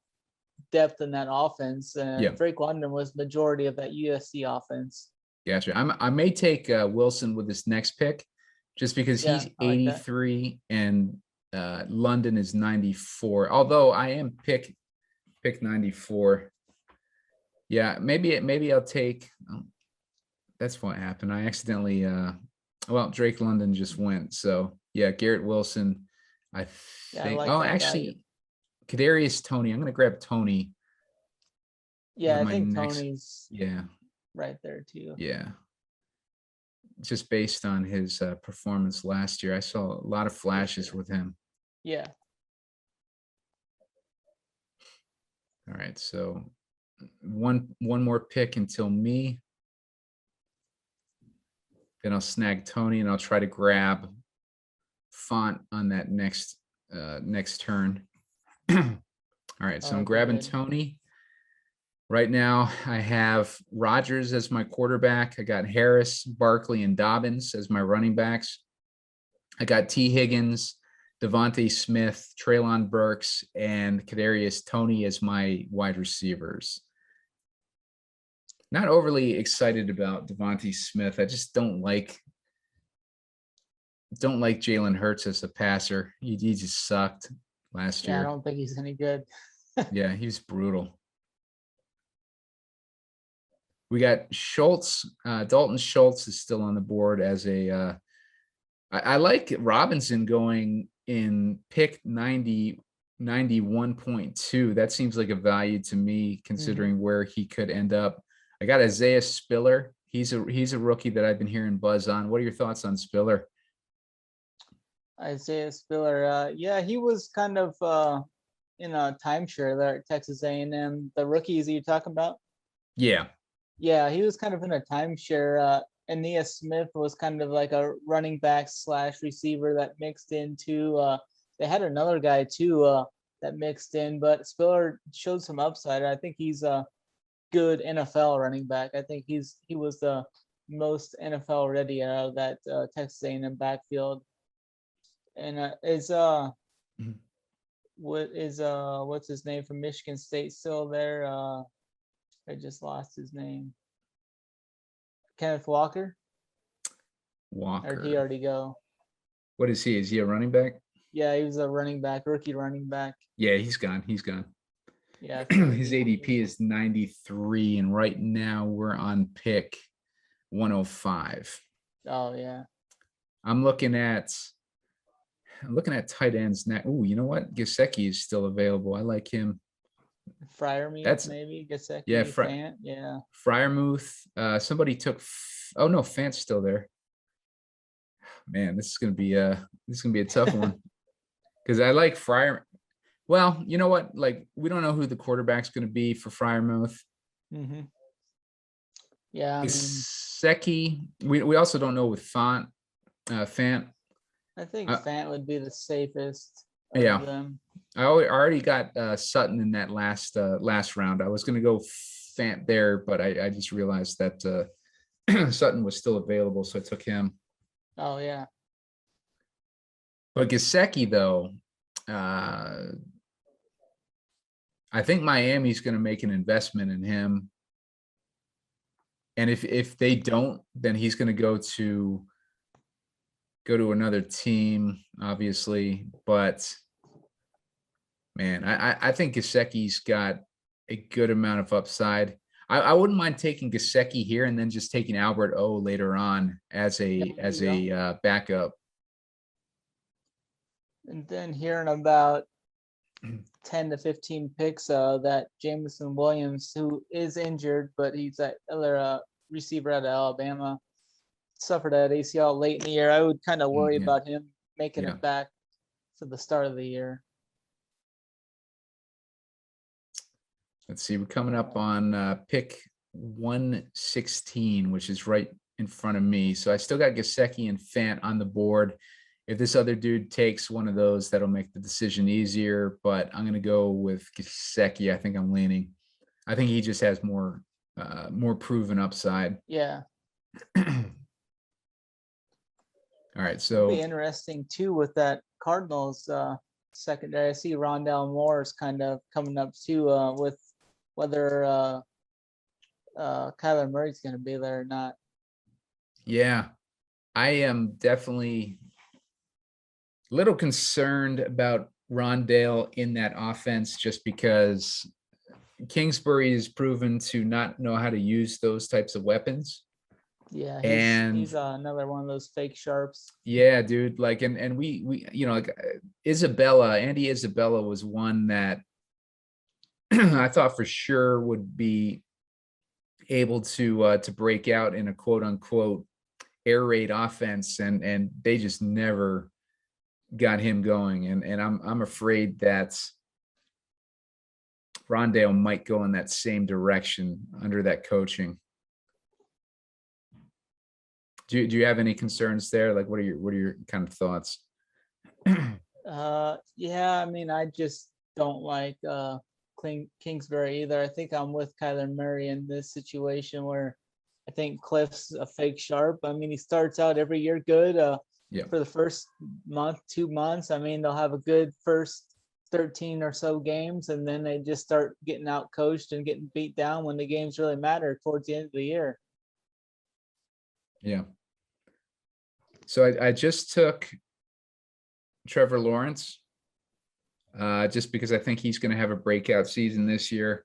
B: depth in that offense. And Drake London was majority of that USC offense.
A: Gotcha. I may take Wilson with this next pick, just because he's 83 and London is 94. Although I am pick 94. Yeah, maybe I'll take. That's what happened. I accidentally. Drake London just went. So yeah, Garrett Wilson. I think. Actually, Kadarius Toney. I'm going to grab Toney.
B: Yeah, I think Toney's. Right there too.
A: Yeah. Just based on his performance last year, I saw a lot of flashes with him.
B: Yeah.
A: All right, so one more pick until me. Then I'll snag Toney, and I'll try to grab Font on that next turn. All right, so I'm grabbing Toney. Right now, I have Rodgers as my quarterback. I got Harris, Barkley, and Dobbins as my running backs. I got T. Higgins, Devontae Smith, Treylon Burks, and Kadarius Toney as my wide receivers. Not overly excited about Devontae Smith. I just don't like Jalen Hurts as a passer. He just sucked last year.
B: Yeah, I don't think he's any good.
A: Yeah, he's brutal. We got Schultz. Dalton Schultz is still on the board as a. I like Robinson going in pick 90 91.2. That seems like a value to me, considering where he could end up. I got Isaiah Spiller. He's a rookie that I've been hearing buzz on. What are your thoughts on Spiller?
B: Isaiah Spiller, yeah, he was kind of in a timeshare there at Texas A&M. The rookies that you're talking about?
A: Yeah.
B: Yeah, he was kind of in a timeshare. Aeneas Smith was kind of like a running back / receiver that mixed into. They had another guy too that mixed in, but Spiller showed some upside. I think he's a good NFL running back. I think he was the most NFL ready out of that Texas A&M backfield. And what's his name from Michigan State still there? I just lost his name. Kenneth Walker. Or did he already go?
A: What is he? Is he a running back?
B: Yeah, he was a running back, rookie running back.
A: Yeah, he's gone. He's gone.
B: Yeah.
A: His ADP is 93, and right now we're on pick 105.
B: Oh yeah.
A: I'm looking at tight ends now. Oh, you know what? Gesicki is still available. I like him.
B: Freiermuth, maybe Gesicki.
A: Yeah,
B: Fant, yeah.
A: Freiermuth. Somebody took. Oh no, Fant's still there. Man, this is gonna be a tough one because I like Fryer. Well, you know what? Like, we don't know who the quarterback's going to be for Freiermuth.
B: Yeah,
A: Gesicki. We also don't know with Fant. Fant.
B: I think Fant would be the safest.
A: Yeah.
B: Them.
A: I already got Sutton in that last round. I was going to go Fant there, but I just realized that Sutton was still available, so I took him.
B: Oh yeah.
A: But Gesicki, though, I think Miami's going to make an investment in him, and if they don't, then he's going to go to another team, obviously. But man, I think Gesicki's got a good amount of upside. I wouldn't mind taking Gesicki here and then just taking Albert O later on as a backup. And
B: then hearing about 10 to 15 picks that Jamison Williams, who is injured, but he's that other receiver out of Alabama, suffered at ACL late in the year. I would kind of worry about him making it back for the start of the year.
A: Let's see. We're coming up on pick 116, which is right in front of me. So I still got Gesicki and Fant on the board. If this other dude takes one of those, that'll make the decision easier. But I'm going to go with Gesicki. I think I'm leaning. I think he just has more proven upside.
B: Yeah.
A: All right. So
B: it'll be interesting too with that Cardinals secondary. I see Rondell Moore is kind of coming up too with whether Kyler Murray's going to be there or not.
A: Yeah, I am definitely a little concerned about Rondale in that offense just because Kingsbury is proven to not know how to use those types of weapons.
B: Yeah, he's another one of those fake sharps.
A: Yeah, dude. Like, and we like Andy Isabella was one that I thought for sure would be able to break out in a quote unquote air raid offense, and they just never got him going. And I'm afraid that Rondale might go in that same direction under that coaching. Do you have any concerns there? Like, what are your kind of thoughts?
B: Yeah, I mean, I just don't like Kingsbury either. I think I'm with Kyler Murray in this situation where I think Cliff's a fake sharp. I mean, he starts out every year good for the first month, 2 months. I mean, they'll have a good first 13 or so games, and then they just start getting out coached and getting beat down when the games really matter towards the end of the year.
A: Yeah. So I just took Trevor Lawrence just because I think he's going to have a breakout season this year.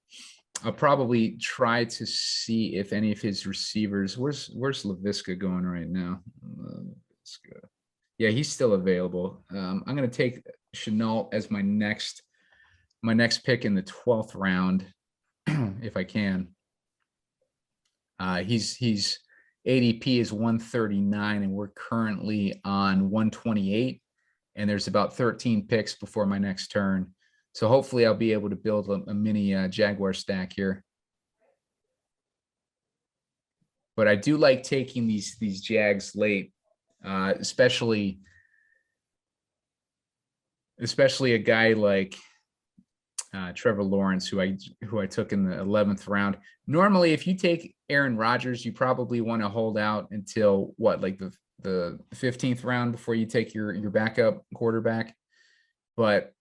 A: I'll probably try to see if any of his receivers. Where's LaVisca going right now? Yeah, he's still available. I'm going to take Chenault as my next my next pick in the 12th round, if I can. He's ADP is 139, and we're currently on 128. And there's about 13 picks before my next turn. So hopefully I'll be able to build a mini Jaguar stack here. But I do like taking these Jags late, especially a guy like Trevor Lawrence, who I took in the 11th round. Normally, if you take Aaron Rodgers, you probably want to hold out until what, like the 15th round before you take your backup quarterback. But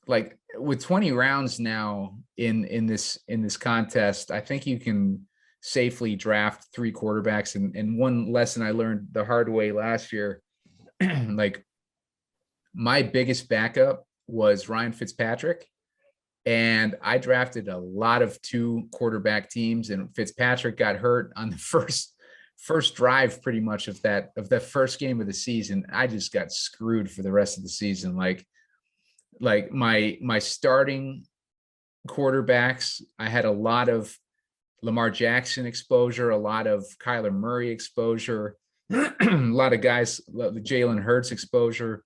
A: like with 20 rounds now in this contest, I think you can safely draft 3 quarterbacks. And one lesson I learned the hard way last year, like my biggest backup was Ryan Fitzpatrick. And I drafted a lot of 2 quarterback teams, and Fitzpatrick got hurt on the first drive pretty much of that first game of the season. I just got screwed for the rest of the season. Like my starting quarterbacks, I had a lot of Lamar Jackson exposure, a lot of Kyler Murray exposure, a lot of guys, Jalen Hurts exposure.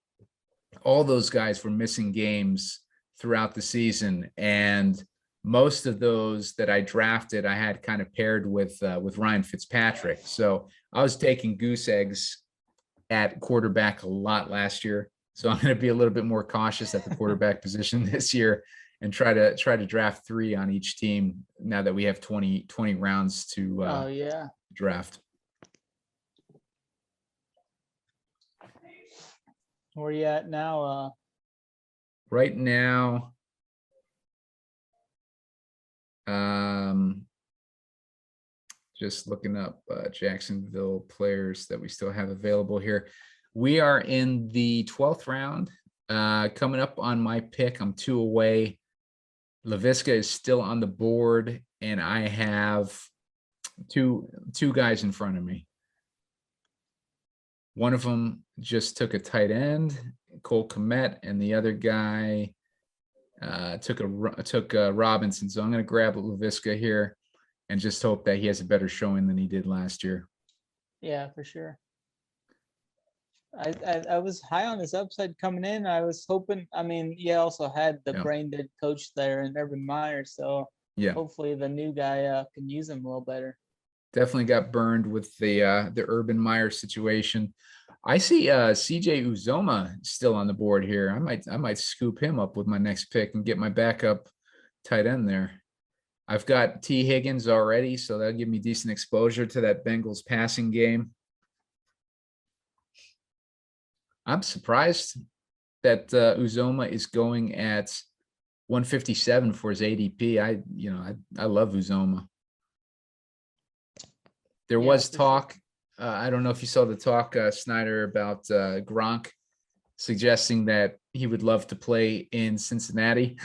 A: All those guys were missing games throughout the season, and most of those that I drafted, I had kind of paired with Ryan Fitzpatrick. So I was taking goose eggs at quarterback a lot last year. So I'm going to be a little bit more cautious at the quarterback position this year and try to draft 3 on each team now that we have 20 rounds to draft.
B: Where are you at now?
A: Right now, just looking up Jacksonville players that we still have available here. We are in the 12th round. Coming up on my pick, I'm 2 away. Laviska is still on the board, and I have two guys in front of me. One of them just took a tight end, Cole Kmet, and the other guy took Robinson. So I'm going to grab Laviska here and just hope that he has a better showing than he did last year.
B: Yeah, for sure. I was high on his upside coming in. I was hoping. I mean, he also had the brain dead coach there and Urban Meyer, so hopefully the new guy can use him a little better.
A: Definitely got burned with the Urban Meyer situation. I see CJ Uzoma still on the board here. I might scoop him up with my next pick and get my backup tight end there. I've got T. Higgins already, so that'll give me decent exposure to that Bengals passing game. I'm surprised that Uzoma is going at 157 for his ADP. I love Uzoma. There was talk. I don't know if you saw the talk, Snyder, about Gronk suggesting that he would love to play in Cincinnati,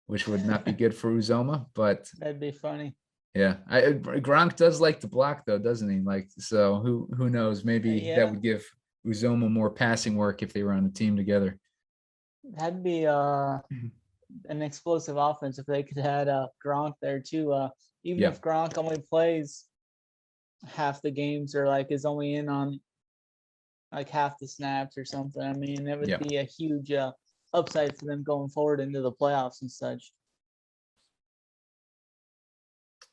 A: which would not be good for Uzoma, but
B: that'd be funny.
A: Yeah, Gronk does like to block, though, doesn't he? Like, so who knows? Maybe that would give Uzoma more passing work if they were on the team together.
B: That'd be an explosive offense if they could have Gronk there too. Even if Gronk only plays half the games or like is only in on like half the snaps or something. I mean, it would be a huge upside for them going forward into the playoffs and such.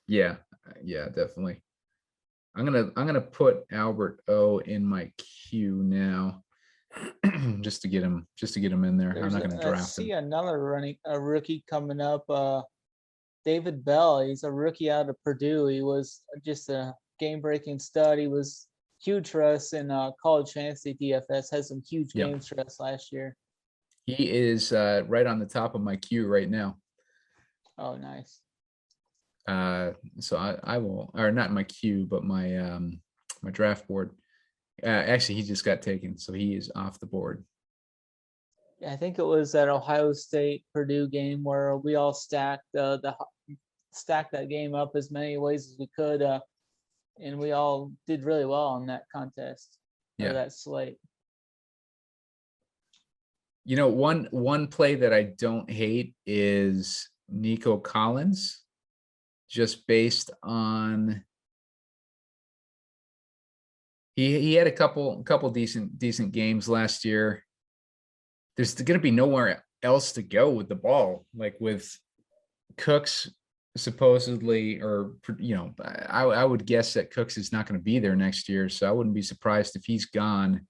A: Yeah, definitely. I'm gonna put Albert O in my queue now, just to get him in there. I'm not gonna draft him.
B: I see another rookie coming up. David Bell. He's a rookie out of Purdue. He was just a game-breaking stud. He was huge for us in college fantasy DFS. Had some huge games for us last year.
A: He is right on the top of my queue right now.
B: Oh, nice.
A: So I will, or not my queue, but my my draft board. Actually, he just got taken, so he is off the board.
B: Yeah, I think it was that Ohio State Purdue game where we all stacked that game up as many ways as we could, and we all did really well in that contest. Or that slate.
A: One play that I don't hate is Nico Collins, just based on he had a couple decent games last year. There's going to be nowhere else to go with the ball, like with Cooks supposedly, or I would guess that Cooks is not going to be there next year, so I wouldn't be surprised if he's gone.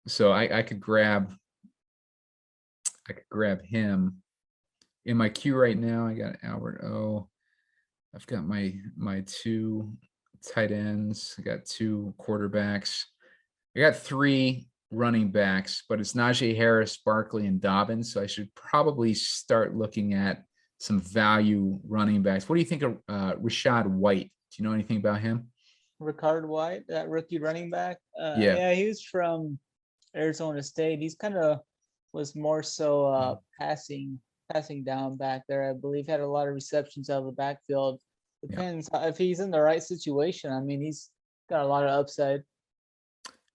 A: So I could grab him in my queue right now. I got Albert O. I've got my 2 tight ends. I got 2 quarterbacks. I got 3 running backs, but it's Najee Harris, Barkley, and Dobbins. So I should probably start looking at some value running backs. What do you think of Rashad White? Do you know anything about him?
B: Rashad White, that rookie running back.
A: Yeah,
B: he was from Arizona State. He's kind of was more so passing down back there. I believe had a lot of receptions out of the backfield. Depends if he's in the right situation. I mean, he's got a lot of upside.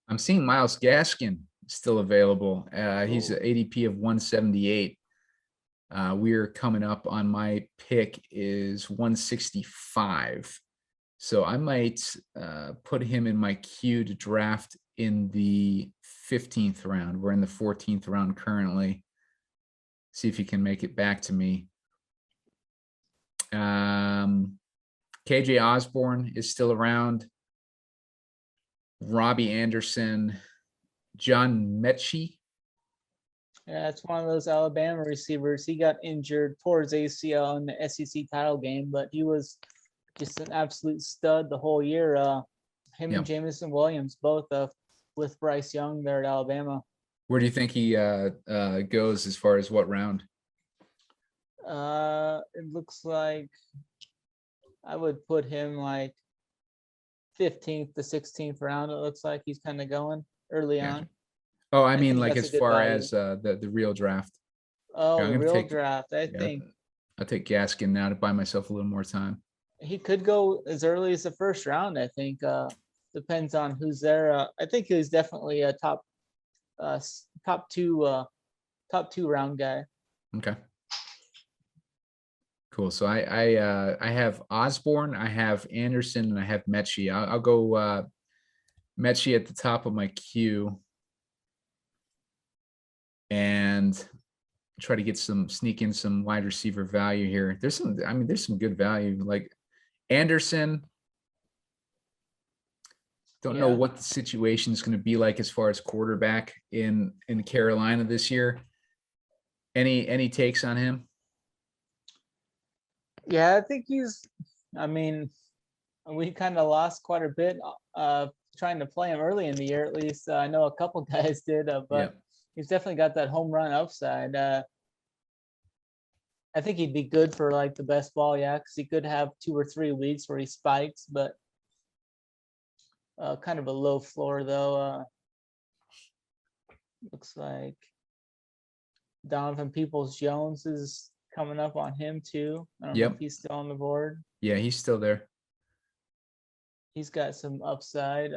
A: I'm seeing Myles Gaskin still available. He's an ADP of 178. We're coming up on my pick is 165. So I might put him in my queue to draft in the 15th round. We're in the 14th round currently. See if he can make it back to me. KJ Osborne is still around. Robbie Anderson, John Mechie.
B: Yeah, it's one of those Alabama receivers. He got injured towards ACL in the SEC title game, but he was just an absolute stud the whole year. Him and Jamison Williams, both with Bryce Young there at Alabama.
A: Where do you think he goes as far as what round?
B: It looks like I would put him like 15th to 16th round. It looks like he's kind of going early on.
A: Oh, I mean, like as far as the real draft.
B: Oh, the real draft. I think
A: I'll take Gaskin now to buy myself a little more time.
B: He could go as early as the first round. I think depends on who's there. I think he's definitely a top two round guy.
A: Okay. Cool. So I have Osborne, I have Anderson, and I have Mechie. I'll go Mechie at the top of my queue and try to sneak in some wide receiver value here. There's some good value. Like Anderson, don't know what the situation is going to be like as far as quarterback in Carolina this year. Any takes on him?
B: Yeah, I think we kind of lost quite a bit trying to play him early in the year, at least. I know a couple guys did, but he's definitely got that home run upside. I think he'd be good for like the best ball, because he could have 2 or 3 weeks where he spikes, but kind of a low floor though. Looks like Donovan Peoples-Jones is coming up on him too. I don't know if he's still on the board.
A: Yeah, he's still there.
B: He's got some upside.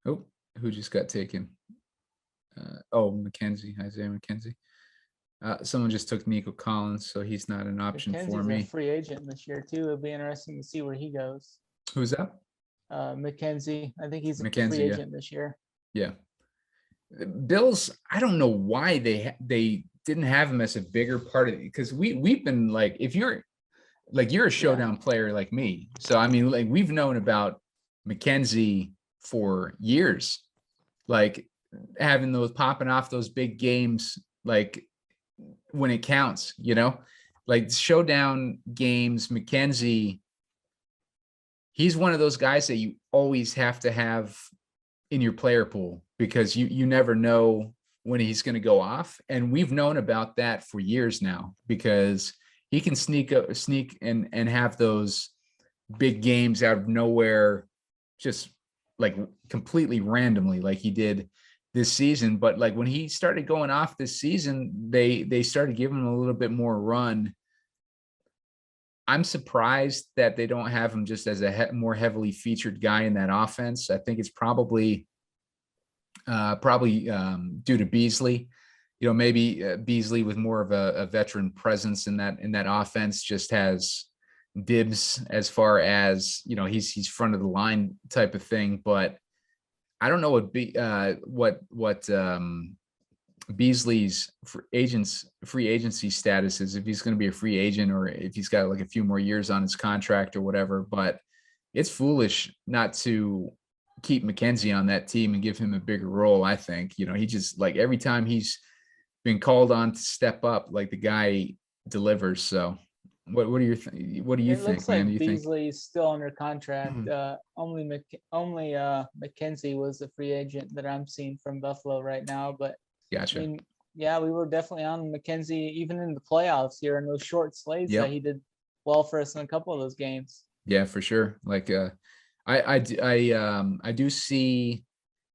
A: Who just got taken? Isaiah McKenzie. Someone just took Nico Collins, so he's not an option for me.
B: A free agent this year too. It'll be interesting to see where he goes.
A: Who's that?
B: McKenzie. I think he's a free agent this year.
A: Yeah. Bills, I don't know why they didn't have him as a bigger part of it, because we've been like, if you're a Showdown player like me, so I mean, like we've known about McKenzie for years, like having popping off those big games, like when it counts, like Showdown games. McKenzie, he's one of those guys that you always have to have in your player pool, because you never know when he's going to go off. And we've known about that for years now, because he can sneak and have those big games out of nowhere, just like completely randomly, like he did this season. But like when he started going off this season, they started giving him a little bit more run. I'm surprised that they don't have him just as a more heavily featured guy in that offense. I think it's probably probably due to Beasley. You know, maybe Beasley with more of a veteran presence in that offense just has dibs as far as, you know, he's front of the line type of thing. But I don't know what Beasley's free agency status is, if he's going to be a free agent or if he's got like a few more years on his contract or whatever. But it's foolish not to keep McKenzie on that team and give him a bigger role. I think, you know, he just, like, every time he's been called on to step up, like, the guy delivers. So what do you think,
B: It looks like
A: man? Do you
B: Beasley's still under contract. Only McKenzie was the free agent that I'm seeing from Buffalo right now. But
A: Gotcha.
B: I mean, yeah, we were definitely on McKenzie even in the playoffs here in those short slates.
A: Yep.
B: That he did well for us in a couple of those games.
A: Yeah, for sure. Like, I do see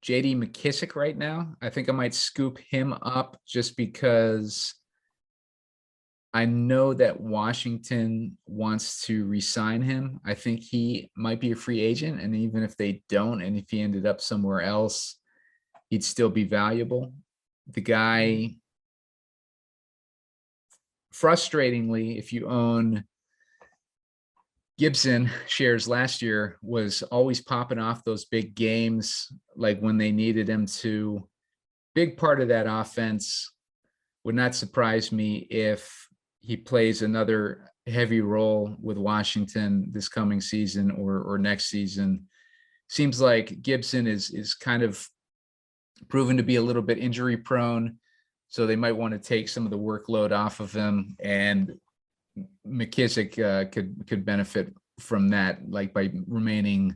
A: JD McKissick right now. I think I might scoop him up just because I know that Washington wants to re-sign him. I think he might be a free agent, and even if they don't, and if he ended up somewhere else, he'd still be valuable. The guy, frustratingly, if you own Gibson shares last year, was always popping off those big games, like when they needed him to. Big part of that offense. Would not surprise me if he plays another heavy role with Washington this coming season or next season. Seems like Gibson is kind of proven to be a little bit injury prone, so they might want to take some of the workload off of him, and McKissick could benefit from that, like by remaining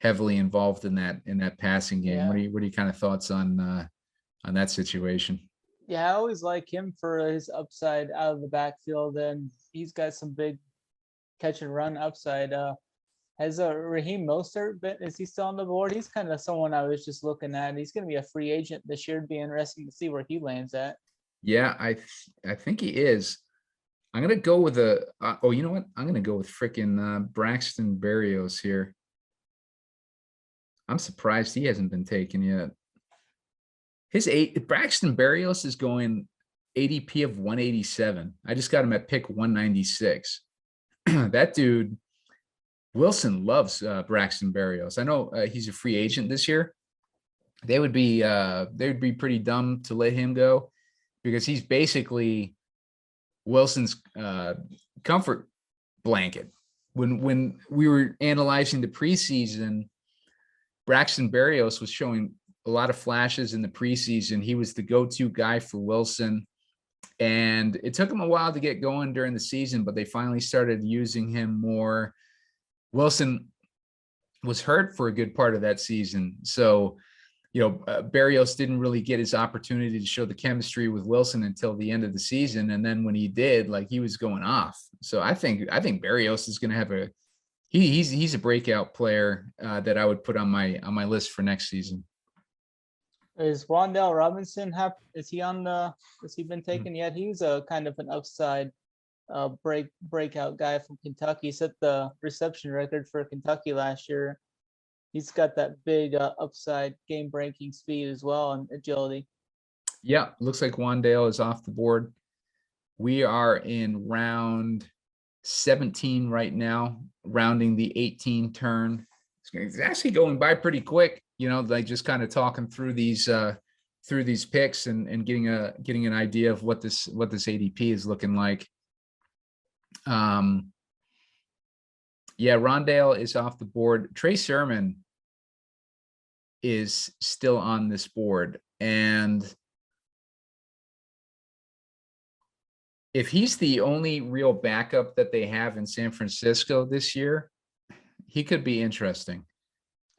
A: heavily involved in that passing game.
B: Yeah.
A: What are your kind of thoughts on that situation?
B: Yeah, I always like him for his upside out of the backfield, and he's got some big catch and run upside. Has Raheem Mostert been? Is he still on the board? He's kind of someone I was just looking at. He's going to be a free agent this year. It'd be interesting to see where he lands at.
A: Yeah, I think he is. I'm gonna go with you know what? I'm gonna go with freaking Braxton Barrios here. I'm surprised he hasn't been taken yet. Braxton Barrios is going ADP of 187. I just got him at pick 196. That dude, Wilson loves Braxton Barrios. I know he's a free agent this year. They would be pretty dumb to let him go, because he's basically Wilson's comfort blanket. When we were analyzing the preseason, Braxton Barrios was showing a lot of flashes in the preseason. He was the go-to guy for Wilson, and it took him a while to get going during the season, but they finally started using him more. Wilson was hurt for a good part of that season, so Barrios didn't really get his opportunity to show the chemistry with Wilson until the end of the season. And then when he did, like, he was going off. So I think Barrios is going to have he's a breakout player that I would put on my list for next season.
B: Is Swandell Robinson has he been taken yet? He's a kind of an upside breakout guy from Kentucky. He set the reception record for Kentucky last year. He's got that big upside game-breaking speed as well and agility.
A: Yeah, looks like Wan'Dale is off the board. We are in round 17 right now, rounding the 18 turn. It's actually going by pretty quick, like just kind of talking through these picks and getting an idea of what this ADP is looking like. Yeah, Rondale is off the board. Trey Sermon is still on this board. And if he's the only real backup that they have in San Francisco this year, he could be interesting.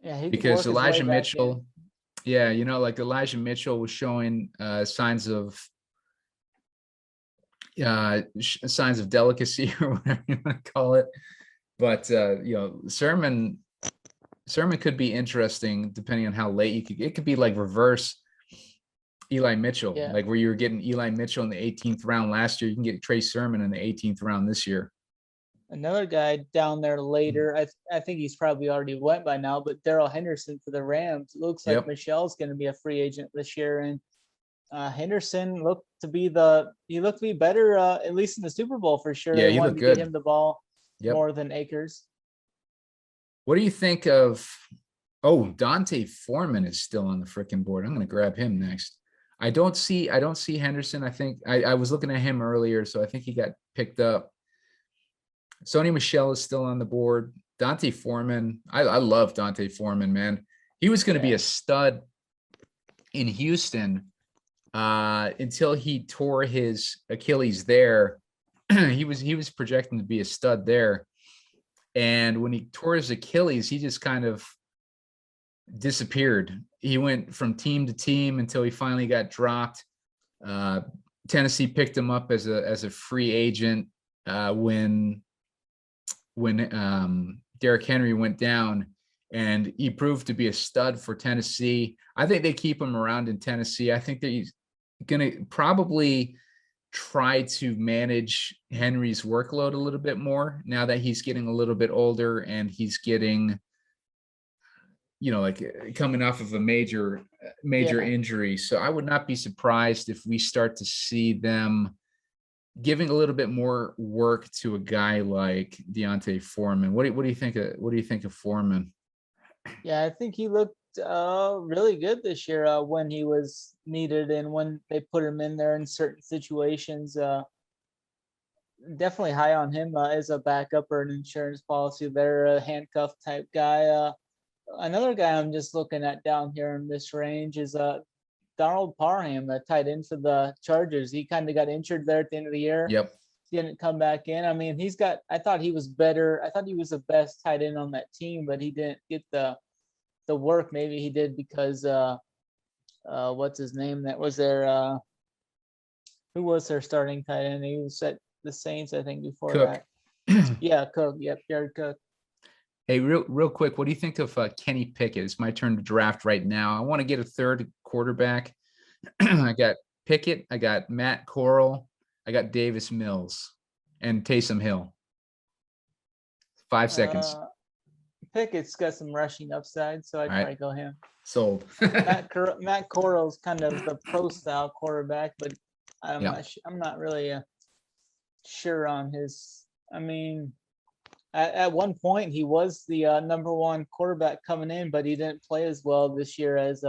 B: Yeah,
A: because Elijah Mitchell, Elijah Mitchell was showing signs of delicacy or whatever you want to call it. But Sermon could be interesting depending on how late it could be like reverse Eli Mitchell, like where you were getting Eli Mitchell in the 18th round last year. You can get Trey Sermon in the 18th round this year.
B: Another guy down there later, I think he's probably already went by now, but Darrell Henderson for the Rams. Looks like
A: Yep.
B: Michelle's going to be a free agent this year, and Henderson looked to be better, at least in the Super Bowl for sure.
A: Yeah,
B: They
A: he
B: wanted
A: looked
B: to get
A: good.
B: him the ball
A: Yep.
B: more than Akers.
A: What do you think of? Oh, Dante Foreman is still on the freaking board. I'm going to grab him next. I don't see Henderson. I think I was looking at him earlier, so I think he got picked up. Sony Michel is still on the board. Dante Foreman. I love Dante Foreman, man. He was going to be a stud in Houston until he tore his Achilles there. he was projecting to be a stud there. And when he tore his Achilles, he just kind of disappeared. He went from team to team until he finally got dropped. Tennessee picked him up as a free agent when Derrick Henry went down, and he proved to be a stud for Tennessee. I think they keep him around in Tennessee. I think that he's going to probably try to manage Henry's workload a little bit more now that he's getting a little bit older and he's getting, like coming off of a major injury. So I would not be surprised if we start to see them giving a little bit more work to a guy like Deontay Foreman. What do you think of Foreman?
B: Yeah, I think he looked really good this year when he was needed and when they put him in there in certain situations. Definitely high on him as a backup or an insurance policy. They're a handcuff type guy. Another guy I'm just looking at down here in this range is Donald Parham, the tight end for the Chargers. He kind of got injured there at the end of the year.
A: Yep.
B: Didn't come back in. I mean, I thought he was better. I thought he was the best tight end on that team, but he didn't get the work. Maybe he did because what's his name? That was their who was their starting tight end? He was at the Saints, I think, before
A: Cook.
B: that. Yeah, Cook. Yep, Jared Cook.
A: Hey, real quick, what do you think of Kenny Pickett? It's my turn to draft right now. I want to get a third quarterback. I got Pickett, I got Matt Corral, I got Davis Mills, and Taysom Hill. 5 seconds.
B: Pickett's got some rushing upside, so I'd probably go him.
A: Sold.
B: Matt Corral's kind of the pro style quarterback, but I'm not really sure on his. I mean, at one point he was the number one quarterback coming in, but he didn't play as well this year as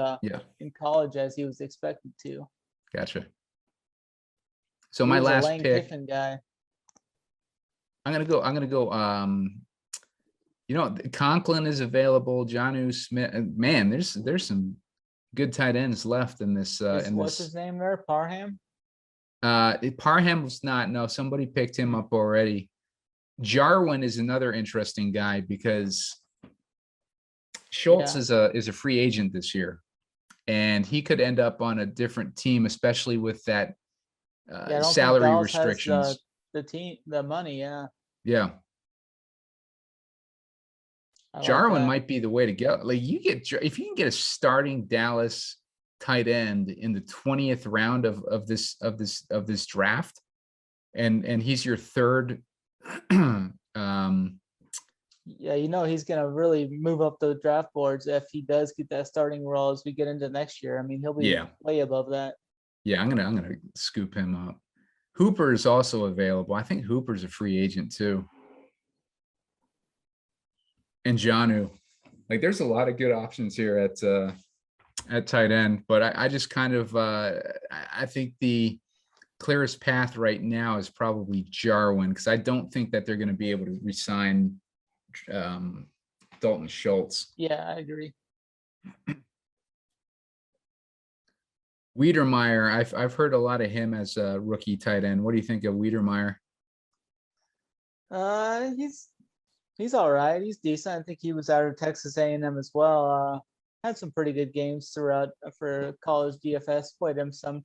B: in college as he was expected to.
A: Gotcha. So my last
B: Lane
A: pick.
B: Kiffin guy.
A: I'm gonna go. Conklin is available. Jonnu Smith. Man, there's some good tight ends left in this.
B: What's his name there? Parham.
A: Parham was not. No, somebody picked him up already. Jarwin is another interesting guy because Schultz is a free agent this year, and he could end up on a different team, especially with that salary restrictions.
B: The money, yeah.
A: Yeah. Jarwin might be the way to go. Like if you can get a starting Dallas tight end in the 20th round of this draft, and he's your third.
B: He's gonna really move up the draft boards if he does get that starting role as we get into next year. I mean, he'll be way above that.
A: Yeah, I'm gonna scoop him up. Hooper is also available. I think Hooper's a free agent too. And Jonnu. Like there's a lot of good options here at tight end, but I just kind of I think the clearest path right now is probably Jarwin, because I don't think that they're going to be able to re-sign Dalton Schultz.
B: Yeah, I agree.
A: Wiedermeyer, I've heard a lot of him as a rookie tight end. What do you think of Wiedermeyer?
B: He's all right. He's decent. I think he was out of Texas A&M as well. Had some pretty good games throughout for college DFS. Played him some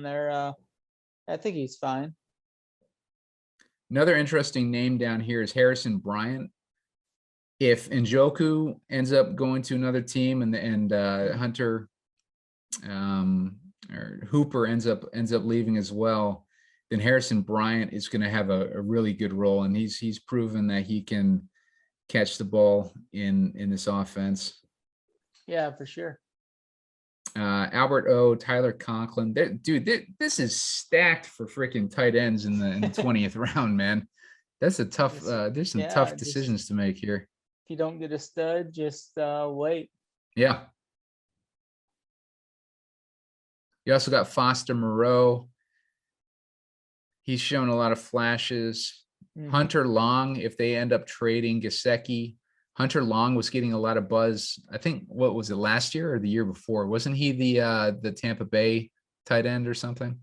B: there. I think he's fine.
A: Another interesting name down here is Harrison Bryant. If Njoku ends up going to another team and Hunter or Hooper ends up leaving as well, then Harrison Bryant is going to have a really good role, and he's proven that he can catch the ball in this offense.
B: Yeah, for sure.
A: Albert O, Tyler Conklin. This is stacked for freaking tight ends in the 20th round, man. That's a tough. There's some tough decisions to make here.
B: If you don't get a stud, just wait.
A: Yeah. You also got Foster Moreau. He's shown a lot of flashes. Mm-hmm. Hunter Long, if they end up trading Gesicki, Hunter Long was getting a lot of buzz. I think, what was it, last year or the year before? Wasn't he the Tampa Bay tight end or something?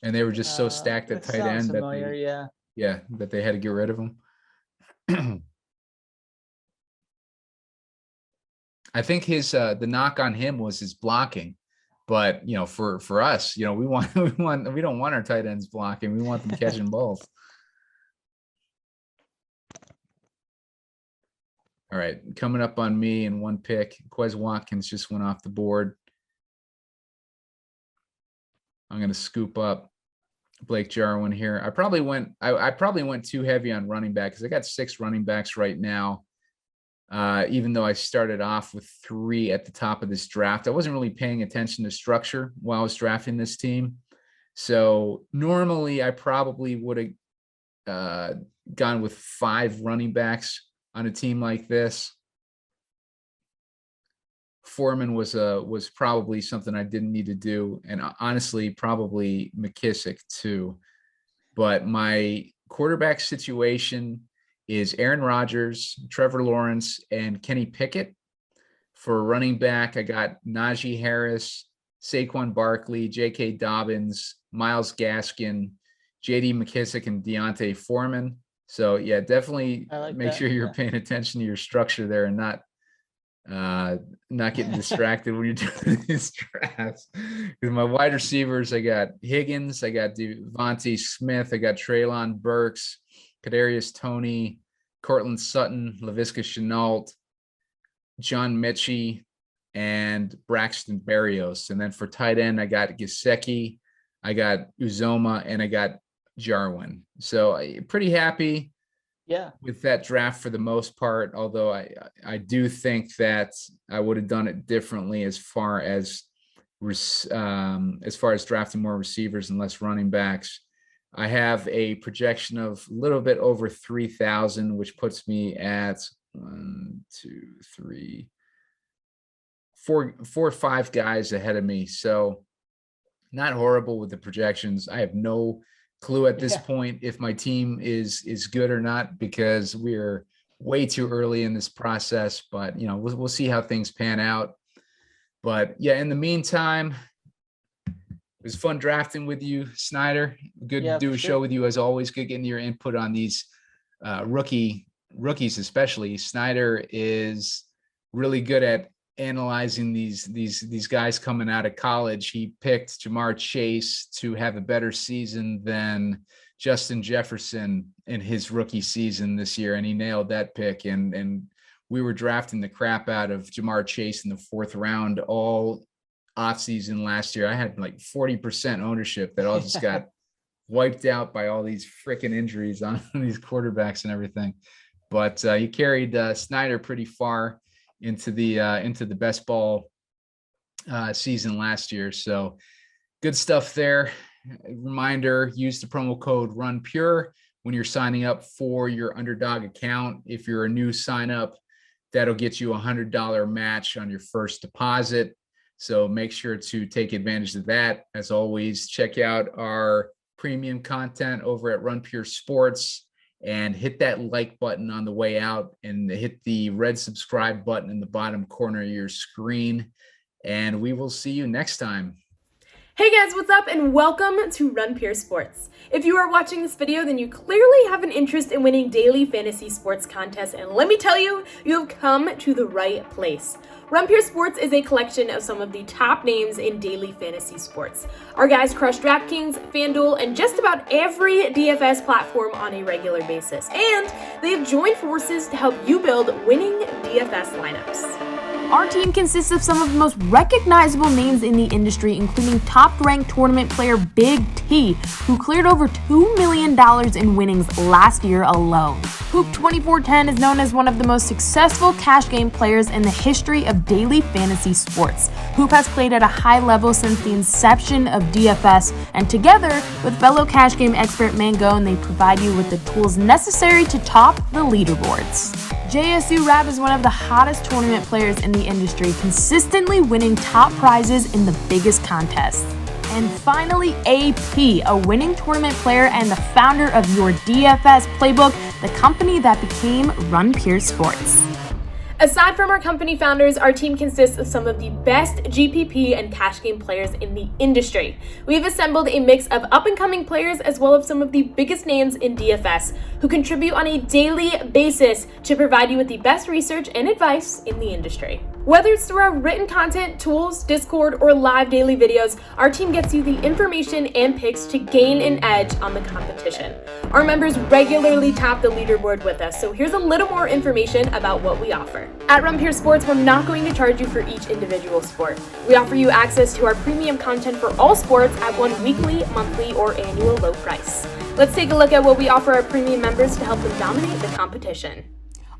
A: And they were just so stacked at tight end that that they had to get rid of him. I think his the knock on him was his blocking. But for us, we don't want our tight ends blocking. We want them catching balls. All right, coming up on me in one pick, Quez Watkins just went off the board. I'm going to scoop up Blake Jarwin here. I probably went too heavy on running back because I got 6 running backs right now. Even though I started off with 3 at the top of this draft, I wasn't really paying attention to structure while I was drafting this team. So normally I probably would have gone with 5 running backs on a team like this. Foreman was probably something I didn't need to do, and honestly, probably McKissick too. But my quarterback situation is Aaron Rodgers, Trevor Lawrence, and Kenny Pickett. For running back, I got Najee Harris, Saquon Barkley, J.K. Dobbins, Myles Gaskin, J.D. McKissick, and Deontay Foreman. So, yeah, definitely make sure you're paying attention to your structure there and not getting distracted when you're doing these drafts. Because my wide receivers, I got Higgins, I got Devontae Smith, I got Treylon Burks, Kadarius Toney, Cortland Sutton, Laviska Shenault, John Mechie, and Braxton Barrios. And then for tight end, I got Gesicki, I got Uzoma, and I got Jarwin. So pretty happy with that draft for the most part, although I do think that I would have done it differently as far as drafting more receivers and less running backs. I have a projection of a little bit over 3,000, which puts me at 4 or 5 guys ahead of me. So not horrible with the projections. I have no clue at this point if my team is good or not, because we're way too early in this process. But we'll see how things pan out. But yeah, in the meantime, it was fun drafting with you, Snyder. Good to do a show with you as always. Good getting your input on these rookies, especially. Snyder is really good at analyzing these guys coming out of college. He picked Jamar Chase to have a better season than Justin Jefferson in his rookie season this year, and he nailed that pick. And we were drafting the crap out of Jamar Chase in the 4th round all offseason last year. I had like 40% ownership that all just got wiped out by all these freaking injuries on these quarterbacks and everything. But he carried Snyder pretty far into the best ball season last year. So good stuff there. Reminder, use the promo code RUNPURE when you're signing up for your Underdog account. If you're a new sign up, that'll get you $100 match on your first deposit. So make sure to take advantage of that. As always, check out our premium content over at Run Pure Sports, and hit that like button on the way out, and hit the red subscribe button in the bottom corner of your screen. And we will see you next time.
C: Hey guys, what's up, and welcome to Run Pure Sports. If you are watching this video, then you clearly have an interest in winning daily fantasy sports contests, and let me tell you, you have come to the right place. Run Pure Sports is a collection of some of the top names in daily fantasy sports. Our guys crush DraftKings, FanDuel, and just about every DFS platform on a regular basis, and they have joined forces to help you build winning DFS lineups. Our team consists of some of the most recognizable names in the industry, including top-ranked tournament player BigT, who cleared over $2 million in winnings last year alone. Hoop 2410 is known as one of the most successful cash game players in the history of daily fantasy sports. Hoop has played at a high level since the inception of DFS, and together with fellow cash game expert Mangone, they provide you with the tools necessary to top the leaderboards. JSURab is one of the hottest tournament players in the industry, consistently winning top prizes in the biggest contests. And finally, AP, a winning tournament player and the founder of your DFS Playbook, the company that became Run Pure Sports. Aside from our company founders, our team consists of some of the best GPP and cash game players in the industry. We've assembled a mix of up-and-coming players as well as some of the biggest names in DFS who contribute on a daily basis to provide you with the best research and advice in the industry. Whether it's through our written content, tools, Discord, or live daily videos, our team gets you the information and picks to gain an edge on the competition. Our members regularly top the leaderboard with us, so here's a little more information about what we offer. At Run Pure Sports, we're not going to charge you for each individual sport. We offer you access to our premium content for all sports at one weekly, monthly, or annual low price. Let's take a look at what we offer our premium members to help them dominate the competition.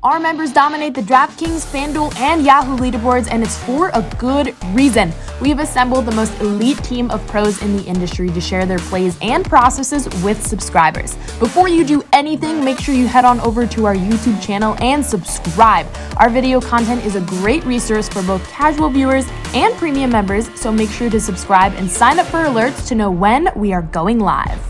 C: Our members dominate the DraftKings, FanDuel, and Yahoo leaderboards, and it's for a good reason. We have assembled the most elite team of pros in the industry to share their plays and processes with subscribers. Before you do anything, make sure you head on over to our YouTube channel and subscribe. Our video content is a great resource for both casual viewers and premium members, so make sure to subscribe and sign up for alerts to know when we are going live.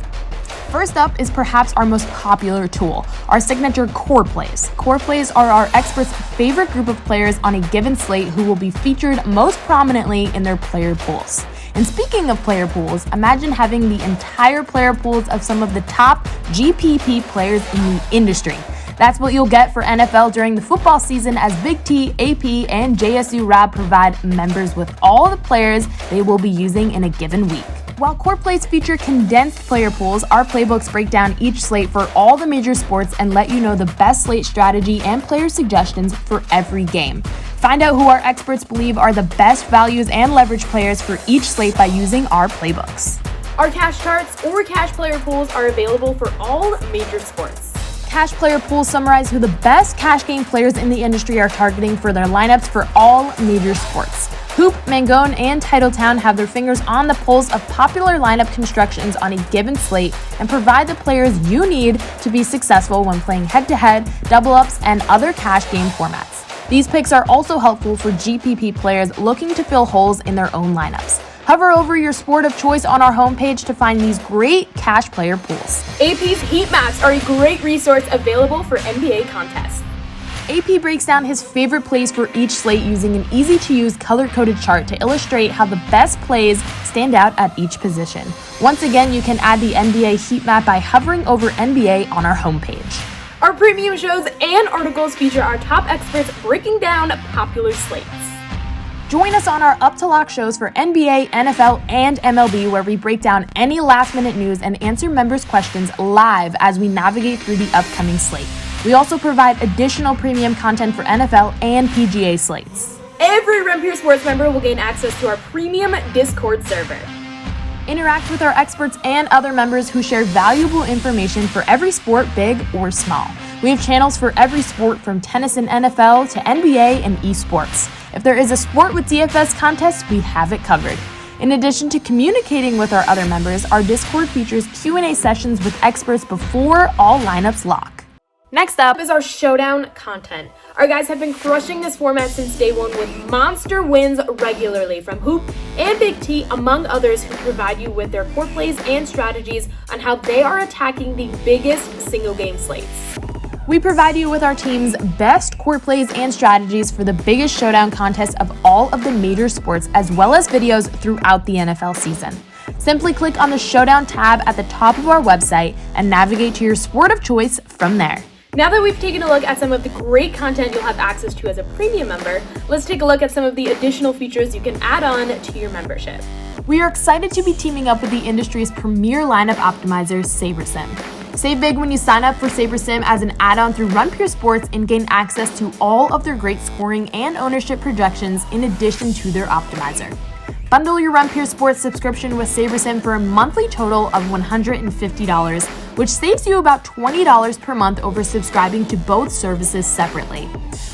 C: First up is perhaps our most popular tool, our signature core plays. Core plays are our experts' favorite group of players on a given slate who will be featured most prominently in their player pools. And speaking of player pools, imagine having the entire player pools of some of the top GPP players in the industry. That's what you'll get for NFL during the football season, as BigT, AP, and JSURab provide members with all the players they will be using in a given week. While core plays feature condensed player pools, our playbooks break down each slate for all the major sports and let you know the best slate strategy and player suggestions for every game. Find out who our experts believe are the best values and leverage players for each slate by using our playbooks. Our cash charts or cash player pools are available for all major sports. Cash player pools summarize who the best cash game players in the industry are targeting for their lineups for all major sports. Hoop, Mangone, and Titletown have their fingers on the pulse of popular lineup constructions on a given slate and provide the players you need to be successful when playing head-to-head, double-ups, and other cash game formats. These picks are also helpful for GPP players looking to fill holes in their own lineups. Hover over your sport of choice on our homepage to find these great cash player pools. AP's heat maps are a great resource available for NBA contests. AP breaks down his favorite plays for each slate using an easy-to-use color-coded chart to illustrate how the best plays stand out at each position. Once again, you can add the NBA heat map by hovering over NBA on our homepage. Our premium shows and articles feature our top experts breaking down popular slates. Join us on our Up to Lock shows for NBA, NFL, and MLB, where we break down any last-minute news and answer members' questions live as we navigate through the upcoming slate. We also provide additional premium content for NFL and PGA slates. Every Run Pure Sports member will gain access to our premium Discord server. Interact with our experts and other members who share valuable information for every sport, big or small. We have channels for every sport from tennis and NFL to NBA and esports. If there is a sport with DFS contests, we have it covered. In addition to communicating with our other members, our Discord features Q&A sessions with experts before all lineups lock. Next up is our Showdown content. Our guys have been crushing this format since day one with monster wins regularly from Hoop and BigT, among others, who provide you with their core plays and strategies on how they are attacking the biggest single game slates. We provide you with our team's best core plays and strategies for the biggest Showdown contests of all of the major sports, as well as videos throughout the NFL season. Simply click on the Showdown tab at the top of our website and navigate to your sport of choice from there. Now that we've taken a look at some of the great content you'll have access to as a premium member, let's take a look at some of the additional features you can add on to your membership. We are excited to be teaming up with the industry's premier lineup optimizer, SaberSim. Save big when you sign up for SaberSim as an add-on through Run Pure Sports and gain access to all of their great scoring and ownership projections in addition to their optimizer. Bundle your Run Pure Sports subscription with SaberSim for a monthly total of $150, which saves you about $20 per month over subscribing to both services separately.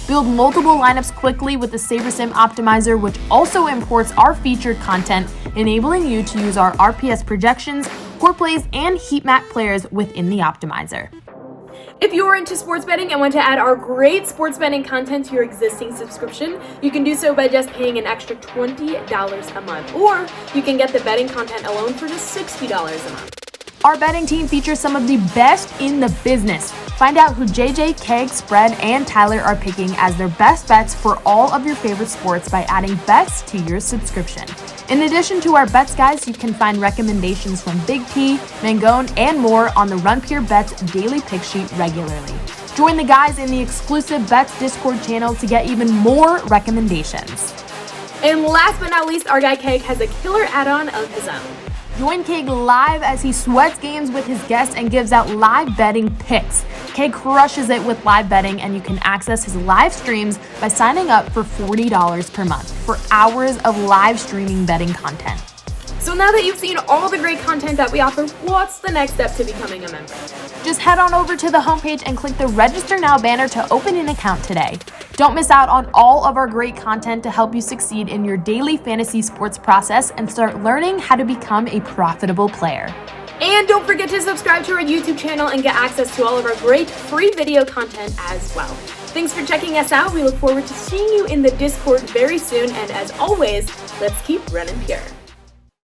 C: Build multiple lineups quickly with the SaberSim optimizer, which also imports our featured content, enabling you to use our RPS projections, core plays, and heat map players within the optimizer. If you're into sports betting and want to add our great sports betting content to your existing subscription, you can do so by just paying an extra $20 a month, or you can get the betting content alone for just $60 a month. Our betting team features some of the best in the business. Find out who JJ, Keg, Spread, and Tyler are picking as their best bets for all of your favorite sports by adding bets to your subscription. In addition to our bets guys, you can find recommendations from BigT, Mangone, and more on the Run Pure Bets daily pick sheet regularly. Join the guys in the exclusive Bets Discord channel to get even more recommendations. And last but not least, our guy Keg has a killer add-on of his own. Join Keg live as he sweats games with his guests and gives out live betting picks. Keg crushes it with live betting, and you can access his live streams by signing up for $40 per month for hours of live streaming betting content. So now that you've seen all the great content that we offer, what's the next step to becoming a member? Just head on over to the homepage and click the Register Now banner to open an account today. Don't miss out on all of our great content to help you succeed in your daily fantasy sports process and start learning how to become a profitable player. And don't forget to subscribe to our YouTube channel and get access to all of our great free video content as well. Thanks for checking us out. We look forward to seeing you in the Discord very soon. And as always, let's keep running pure.